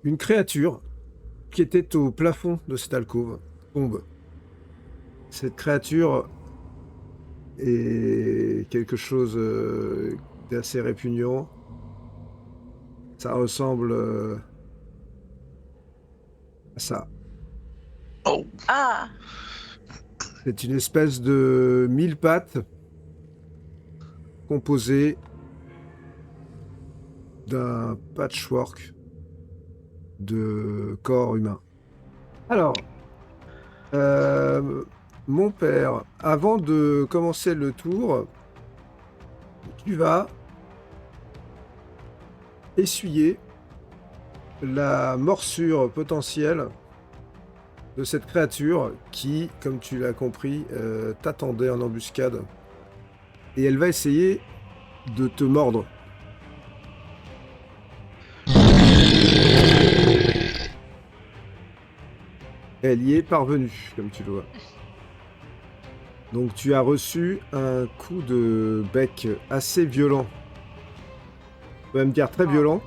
Une créature qui était au plafond de cette alcôve tombe. Cette créature est quelque chose d'assez répugnant. Ça ressemble à ça. Oh. Ah, C'est une espèce de 1000 pattes composée d'un patchwork de corps humains. Alors, mon père, avant de commencer le tour, tu vas essuyer la morsure potentielle de cette créature qui, comme tu l'as compris, t'attendait en embuscade. Et elle va essayer de te mordre. Elle y est parvenue, comme tu le vois. Donc tu as reçu un coup de bec assez violent. On peut même dire très violent.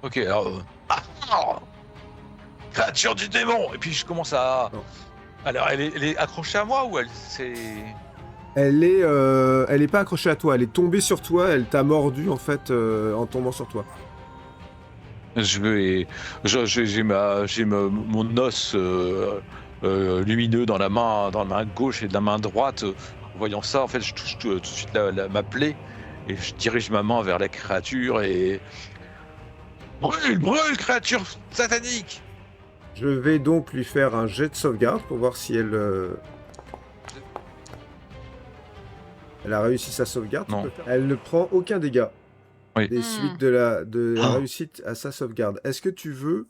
Ok, alors. Ah créature du démon. Et puis je commence à. Non. Alors, elle est accrochée à moi ou elle c'est. Elle est pas accrochée à toi, elle est tombée sur toi, elle t'a mordu en fait en tombant sur toi. J'ai mon os lumineux dans la main gauche et de la main droite. En voyant ça, en fait, je touche tout de suite ma plaie et je dirige ma main vers la créature et brûle, créature satanique. Je vais donc lui faire un jet de sauvegarde pour voir si elle a réussi sa sauvegarde. Non. Elle ne prend aucun dégât Oui. des suites de la Oh. réussite à sa sauvegarde. Est-ce que tu veux,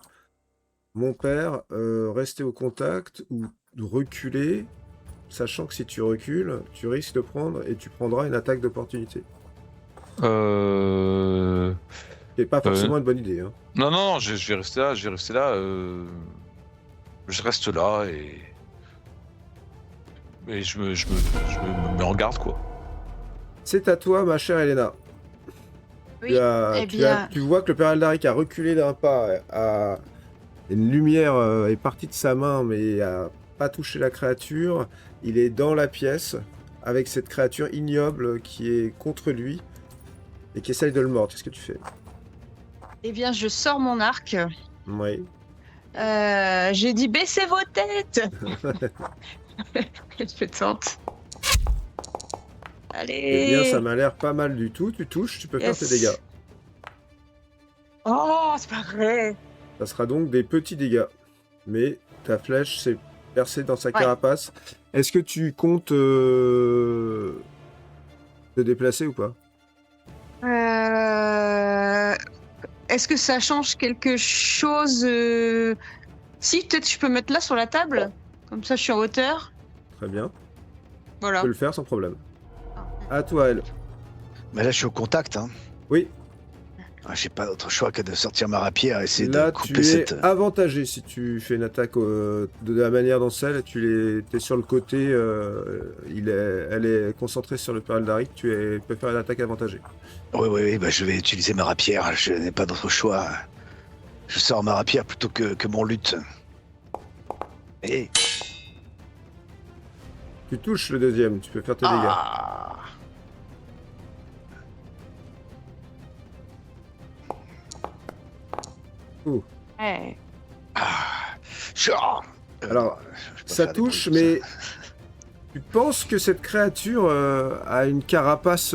mon père, rester au contact ou reculer, sachant que si tu recules, tu risques de prendre et tu prendras une attaque d'opportunité. Ce qui n'est pas forcément une bonne idée. Hein. Non, je vais rester là, je reste là et je me mets en garde, quoi. C'est à toi, ma chère Elena. Oui, eh bien, Tu vois que le père Aldaric a reculé d'un pas, une lumière est partie de sa main, mais a pas touché la créature. Il est dans la pièce, avec cette créature ignoble qui est contre lui, et qui essaye de le mordre. Qu'est-ce que tu fais? eh bien, je sors mon arc. Oui. J'ai dit baissez vos têtes. Je tente. Allez. Eh bien, ça m'a l'air pas mal du tout. Tu touches, tu peux faire tes dégâts. Oh, c'est pas vrai. Ça sera donc des petits dégâts. Mais ta flèche s'est percée dans sa carapace. Est-ce que tu comptes te déplacer ou pas? Est-ce que ça change quelque chose Si, peut-être je peux mettre là sur la table. Comme ça, je suis en hauteur. Très bien. Voilà. Tu peux le faire sans problème. À toi, elle. Mais là, je suis au contact. Hein. Oui. Ah, j'ai pas d'autre choix que de sortir ma rapière et essayer Là, de tu couper es cette. avantagé si tu fais une attaque de la manière dont c'est. Tu es sur le côté. Elle est concentrée sur le père Aldaric. Tu peux faire une attaque avantagée. Oui, bah, je vais utiliser ma rapière. Je n'ai pas d'autre choix. Je sors ma rapière plutôt que mon lutte. Et. Tu touches le deuxième. Tu peux faire tes dégâts. Ah. Ouh. Ouais. Ah. Alors, je peux ça faire des bruits touche, comme mais ça. tu penses que cette créature a une carapace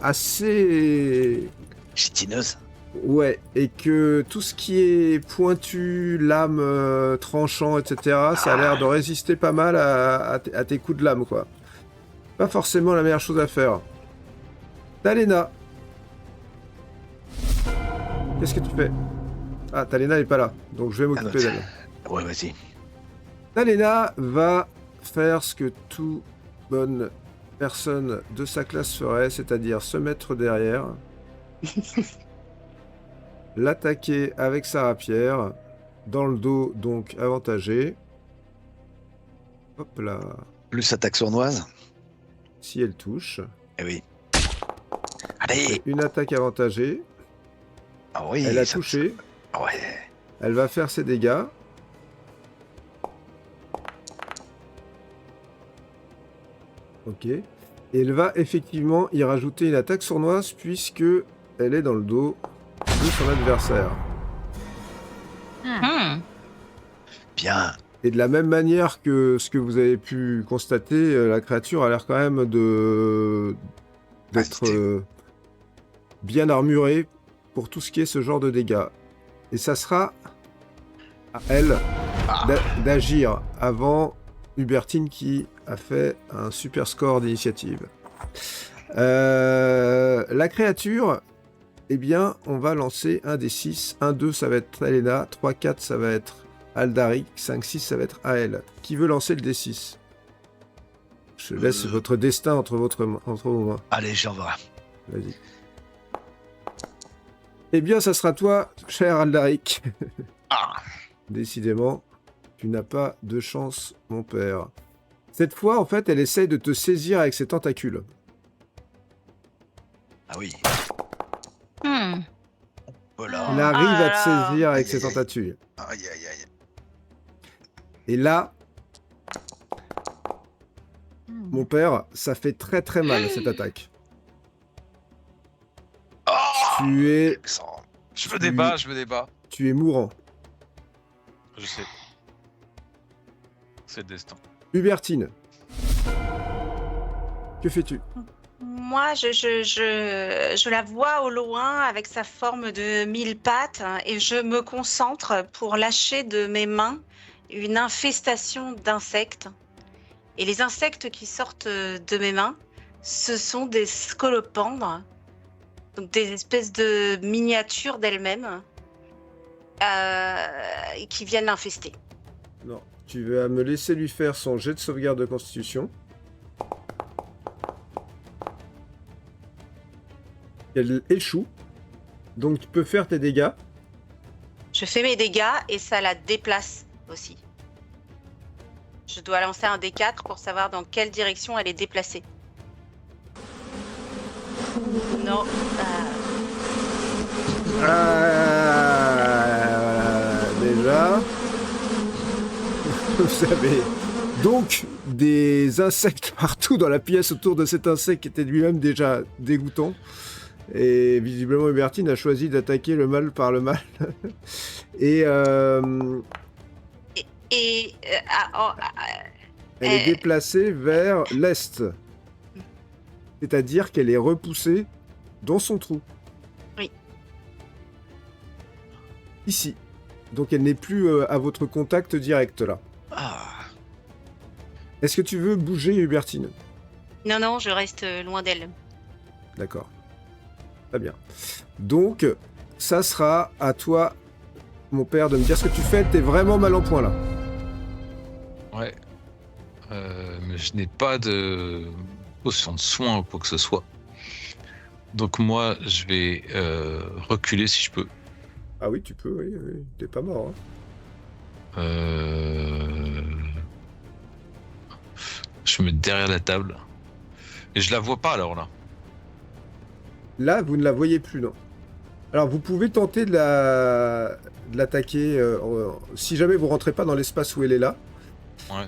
assez... Chitineuse. Ouais, et que tout ce qui est pointu, lame, tranchant, etc., ça a l'air de résister pas mal à tes coups de lame, quoi. Pas forcément la meilleure chose à faire. Talena. Qu'est-ce que tu fais? Ah, Talena n'est pas là, donc je vais m'occuper d'elle. Ouais, vas-y. Talena va faire ce que toute bonne personne de sa classe ferait, c'est-à-dire se mettre derrière, l'attaquer avec sa rapière, dans le dos, donc avantagé. Hop là, Plus attaque sournoise. si elle touche. Eh oui. Allez. Une attaque avantagée, Ah oui. elle a ça- touché, Ouais. elle va faire ses dégâts. Ok. Et elle va effectivement y rajouter une attaque sournoise puisque elle est dans le dos de son adversaire. Bien. Et de la même manière que ce que vous avez pu constater, la créature a l'air quand même d'être c'était- bien armurée pour tout ce qui est ce genre de dégâts. Et ça sera à elle d'agir avant Hubertine qui a fait un super score d'initiative. La créature, eh bien, on va lancer un des 6. 1, 2, ça va être Talena. 3, 4, ça va être Aldaric. 5, 6, ça va être Ael. Qui veut lancer le D6? Je laisse votre destin entre vos mains. Allez, j'en vais. Vas-y. Eh bien, ça sera toi, cher Aldaric. Ah. Décidément. Tu n'as pas de chance, mon père. Cette fois, en fait, elle essaye de te saisir avec ses tentacules. Ah oui. Hmm. Voilà. Elle arrive Ah à là te là. saisir avec Aïe, ses aïe, aïe. tentacules. Aïe, aïe, aïe. Et là, Hmm. mon père, ça fait très très mal, cette attaque. Oh Tu es, Alexandre. Je me débat, je me débat. tu es mourant. Je sais. C'est le destin. Hubertine. Que fais-tu? Moi, je la vois au loin avec sa forme de 1000 pattes hein, et je me concentre pour lâcher de mes mains une infestation d'insectes. Et les insectes qui sortent de mes mains, ce sont des scolopendres, donc des espèces de miniatures d'elles-mêmes qui viennent l'infester. Non. Tu vas me laisser lui faire son jet de sauvegarde de constitution. Elle échoue. Donc tu peux faire tes dégâts. Je fais mes dégâts et ça la déplace aussi. Je dois lancer un D4 pour savoir dans quelle direction elle est déplacée. Non. Déjà. Vous savez. Donc, des insectes partout dans la pièce autour de cet insecte qui était lui-même déjà dégoûtant. Et visiblement, Hubertine a choisi d'attaquer le mal par le mal. Et elle est déplacée vers l'est. C'est-à-dire qu'elle est repoussée dans son trou. Oui. Ici. Donc elle n'est plus à votre contact direct là. Ah. Est-ce que tu veux bouger, Hubertine? Non, non, je reste loin d'elle. D'accord. Très bien. Donc, ça sera à toi, mon père, de me dire ce que tu fais. T'es vraiment mal en point là. Ouais. Mais je n'ai pas de potion de soin ou quoi que ce soit. Donc moi, je vais reculer si je peux. Ah oui, tu peux, oui, oui. T'es pas mort. Hein. Je me mets derrière la table. Et je la vois pas alors là. Là, vous ne la voyez plus, non. Alors, vous pouvez tenter de l'attaquer si jamais vous rentrez pas dans l'espace où elle est là. Ouais.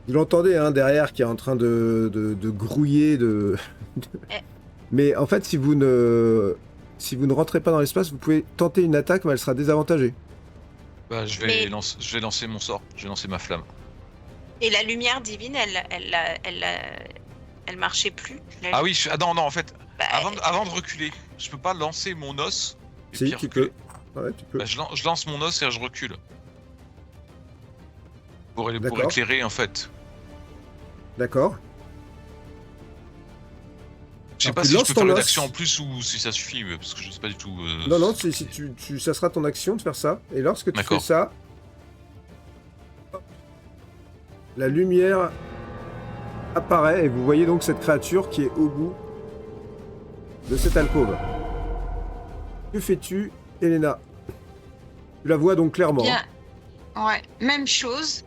Vous l'entendez hein, derrière qui est en train de grouiller. Mais en fait, si vous ne rentrez pas dans l'espace, vous pouvez tenter une attaque, mais elle sera désavantagée. Bah, je vais lancer mon sort. Je vais lancer ma flamme. Et la lumière divine, elle marchait plus. Ah oui, non, en fait, Bah, avant de reculer, je peux pas lancer mon os. Et Si, puis tu reculer. peux. Ouais, tu peux. Bah, je lance mon os et je recule. Pour D'accord. éclairer en fait. D'accord. Je sais Alors, pas tu si je lances peux ton faire une os. action en plus ou si ça suffit, parce que je sais pas du tout. Non, si ça sera ton action de faire ça. Et lorsque tu fais D'accord. ça, la lumière apparaît et vous voyez donc cette créature qui est au bout de cette alcôve. Que fais-tu, Elena? Tu la vois donc clairement. Bien. Ouais, même chose.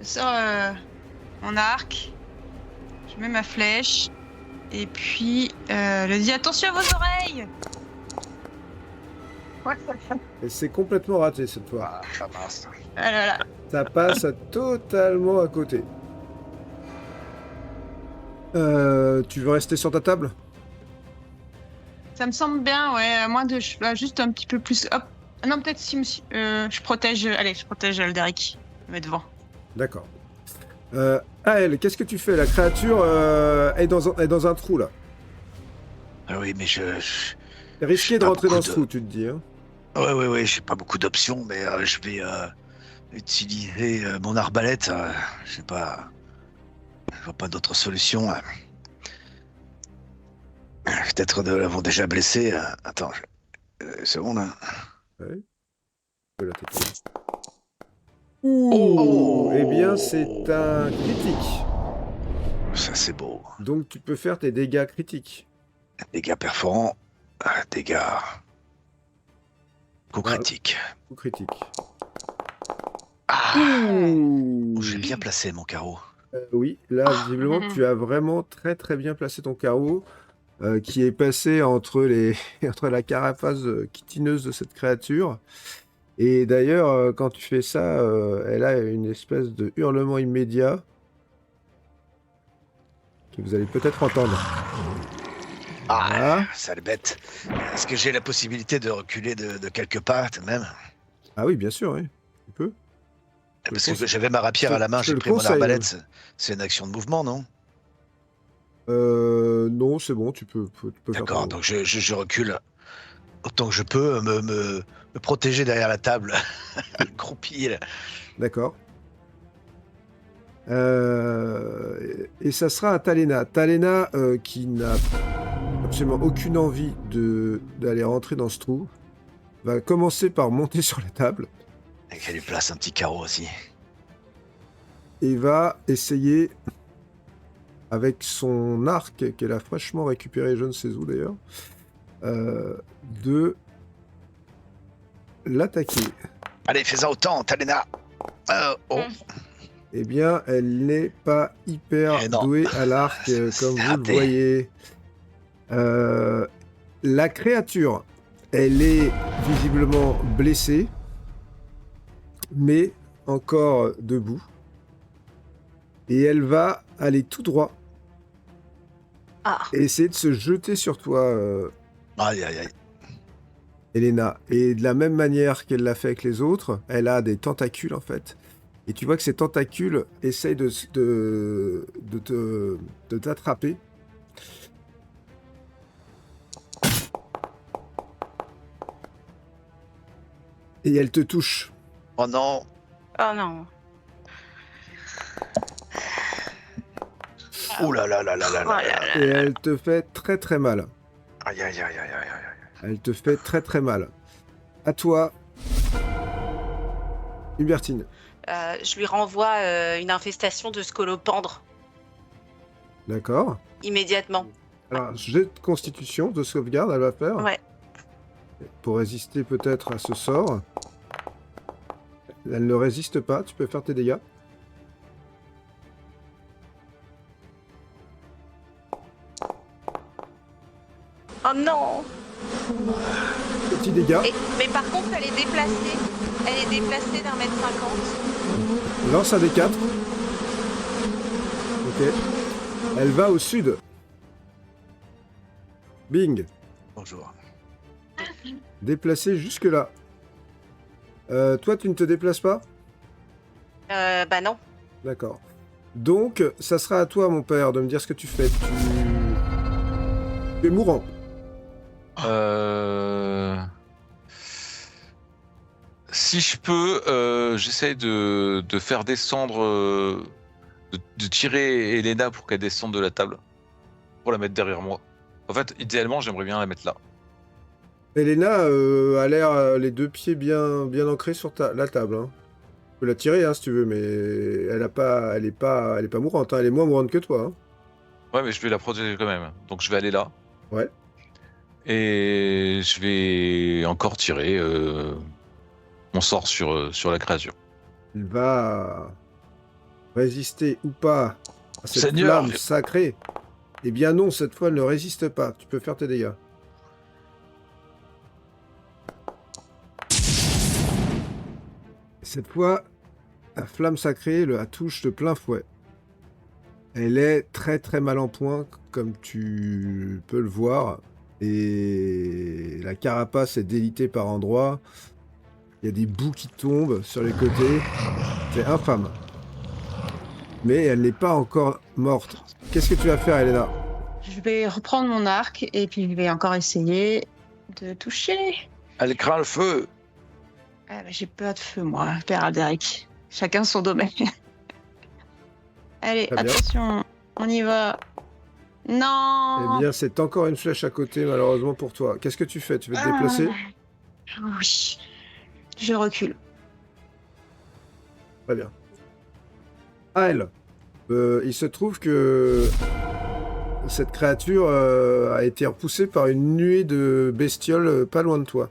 Je sors mon arc. Je mets ma flèche. Et puis, je dis attention à vos oreilles. Ouais. Et c'est complètement raté cette fois. Ah, ça passe. Ah là là. Ça passe totalement à côté. Tu veux rester sur ta table? Ça me semble bien, ouais. À moins de juste un petit peu plus. Hop. Ah non, peut-être si monsieur. Je protège. Allez, je protège Alderic. Je me mets devant. D'accord. Aël, qu'est-ce que tu fais? La créature est dans un trou là. Ah oui, mais C'est risqué de Pas rentrer dans beaucoup ce de- trou, tu te dis. Hein. Ouais, j'ai pas beaucoup d'options, mais je vais utiliser mon arbalète. Je sais pas. Je vois pas d'autre solution. Peut-être de l'avoir déjà blessé. Attends, une seconde. Hein. Ouais. Je peux la têter. Ouh, eh bien, c'est un critique. Ça, c'est beau. Donc, tu peux faire tes dégâts critiques. Dégâts perforants, dégâts coup Ah. critiques. Ou critiques. Ah, Ouh, j'ai bien placé mon carreau. Oui, là, visiblement, tu as vraiment très très bien placé ton carreau, qui est passé entre entre la carapace chitineuse de cette créature. Et d'ailleurs, quand tu fais ça, elle a une espèce de hurlement immédiat que vous allez peut-être entendre. Ah, Voilà. sale bête. Est-ce que j'ai la possibilité de reculer de quelques pas, tout de même? Ah oui, bien sûr, oui. Tu peux. Parce le que j'avais ma rapière à la main, je te j'ai le pris mon conseille, arbalète. C'est une action de mouvement, non? Non, c'est bon, tu peux faire D'accord, ton- donc je recule autant que je peux, me protéger derrière la table, croupi. Là. D'accord. Et ça sera à Talena. Talena, qui n'a absolument aucune envie d'aller rentrer dans ce trou, va commencer par monter sur la table Et qu'elle lui place un petit carreau aussi. et va essayer, avec son arc, qu'elle a fraîchement récupéré, je ne sais où d'ailleurs, de l'attaquer. Allez, fais-en autant, Talena. Oh. Eh bien, elle n'est pas hyper Eh non. douée à l'arc, C'est comme vous le raté. voyez. La créature, elle est visiblement blessée, mais encore debout. Et elle va aller tout droit Ah, et essayer de se jeter sur toi, Aïe, aïe, aïe. Elena. Et de la même manière qu'elle l'a fait avec les autres, elle a des tentacules en fait. Et tu vois que ces tentacules essayent de t'attraper. Et elle te touche. Oh non. oh non. Ouh là là là là là Oh là. là là. Et elle te fait très très mal. Aïe, aïe, aïe, aïe, aïe, aïe. Elle te fait très très mal. À toi, Hubertine. Je lui renvoie une infestation de scolopendre D'accord. immédiatement. Alors, jet de constitution, de sauvegarde, elle va faire. Ouais. Pour résister peut-être à ce sort. Elle ne résiste pas, tu peux faire tes dégâts. Oh non. Petit dégât. Mais par contre, elle est déplacée. Elle est déplacée d'un mètre 50. Lance un des 4. Ok. Elle va au sud. Bing. Bonjour. Déplacée jusque là. Toi, tu ne te déplaces pas? Bah non. D'accord. Donc, ça sera à toi, mon père, de me dire ce que tu fais. Tu es mourant. Si je peux, j'essaye de faire descendre, de tirer Elena pour qu'elle descende de la table, pour la mettre derrière moi. En fait, idéalement, j'aimerais bien la mettre là. Elena a l'air les deux pieds bien ancrés sur la table. Hein. Tu peux la tirer hein, si tu veux, mais elle est pas mourante. Hein. Elle est moins mourante que toi. Hein. Ouais, mais je vais la protéger quand même. Donc je vais aller là. Ouais. Et je vais encore tirer mon sort sur la créature. Elle va résister ou pas à cette Seigneur, flamme sacrée. Eh bien non, cette fois, elle ne résiste pas. Tu peux faire tes dégâts. Cette fois, la flamme sacrée la touche de plein fouet. Elle est très très mal en point, comme tu peux le voir. Et la carapace est délitée par endroits. Il y a des bouts qui tombent sur les côtés. C'est infâme. Mais elle n'est pas encore morte. Qu'est-ce que tu vas faire, Elena? Je vais reprendre mon arc et puis je vais encore essayer de toucher. Elle craint le feu. Ah, mais j'ai pas de feu, moi, Père Alderic. Chacun son domaine. Allez, Très bien. attention, on y va. Non. Eh bien, c'est encore une flèche à côté, malheureusement pour toi. Qu'est-ce que tu fais? Tu veux te déplacer? Oui. Je recule. Très bien. À elle. Il se trouve que cette créature a été repoussée par une nuée de bestioles pas loin de toi.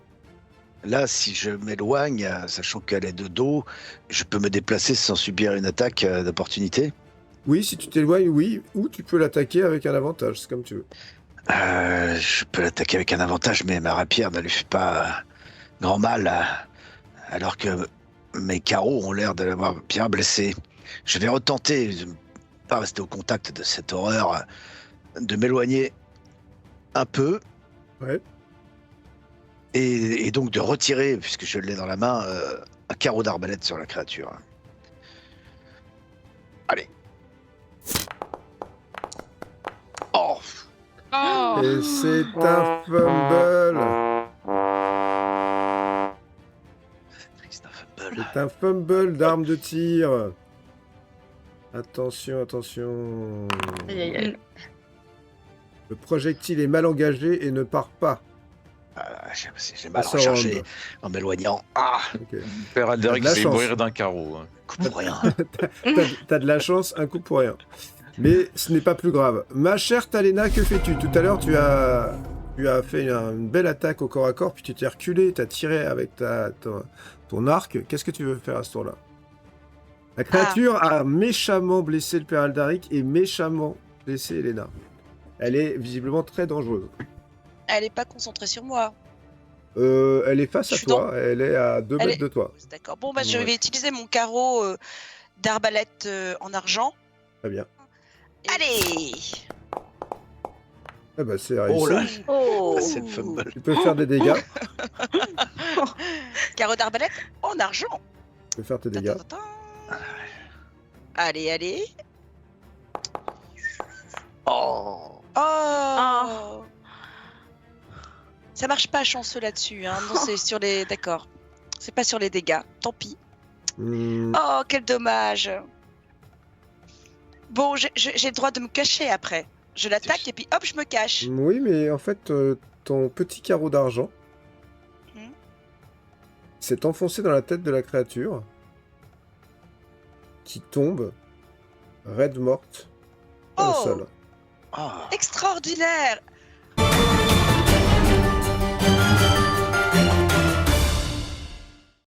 Là, si je m'éloigne, sachant qu'elle est de dos, je peux me déplacer sans subir une attaque d'opportunité. Oui, si tu t'éloignes, oui. Ou tu peux l'attaquer avec un avantage, c'est comme tu veux. Je peux l'attaquer avec un avantage, mais ma rapière ne lui fait pas grand mal, alors que mes carreaux ont l'air de l'avoir bien blessé. Je vais retenter de ne pas rester au contact de cette horreur, de m'éloigner un peu. Ouais. Et donc de retirer, puisque je l'ai dans la main, un carreau d'arbalète sur la créature. Allez. Oh, Oh. Et c'est un fumble. triste, un fumble. C'est un fumble d'arme de tir. Attention, attention. Aïe, aïe, aïe. Le projectile est mal engagé et ne part pas. J'ai mal Ça rechargé round. en m'éloignant. Ah, Ok. Père Alderic De la fait chance. mourir d'un carreau. Hein. coup pour rien. T'as de la chance, un coup pour rien. Mais ce n'est pas plus grave. Ma chère Talena, que fais-tu? Tout à l'heure, tu as fait une belle attaque au corps à corps, puis tu t'es reculé, tu as tiré avec ton arc. Qu'est-ce que tu veux faire à ce tour-là? La créature a méchamment blessé le père Aldaric et méchamment blessé Elena. Elle est visiblement très dangereuse. Elle est pas concentrée sur moi. Elle est face Je à suis toi, elle est à 2 Elle mètres est- de toi. D'accord. Bon, bah, je Ouais. vais utiliser mon carreau d'arbalète en argent. Très bien. Allez. Ah bah, c'est Oh là, réussi. Oh. c'est le fumble. Tu peux faire des dégâts. Carreau d'arbalète en argent. Tu peux faire tes dégâts. Tin, tin, tin, tin. Allez, allez. Oh, Oh. Ça marche pas chanceux là-dessus. Hein. Non, c'est sur les. D'accord. C'est pas sur les dégâts. Tant pis. Hmm, Oh, quel dommage. Bon, j'ai le droit de me cacher après. Je l'attaque et puis hop, je me cache. Oui, mais en fait, ton petit carreau d'argent Hmm. s'est enfoncé dans la tête de la créature qui tombe raide morte au Oh. sol. ah. Extraordinaire.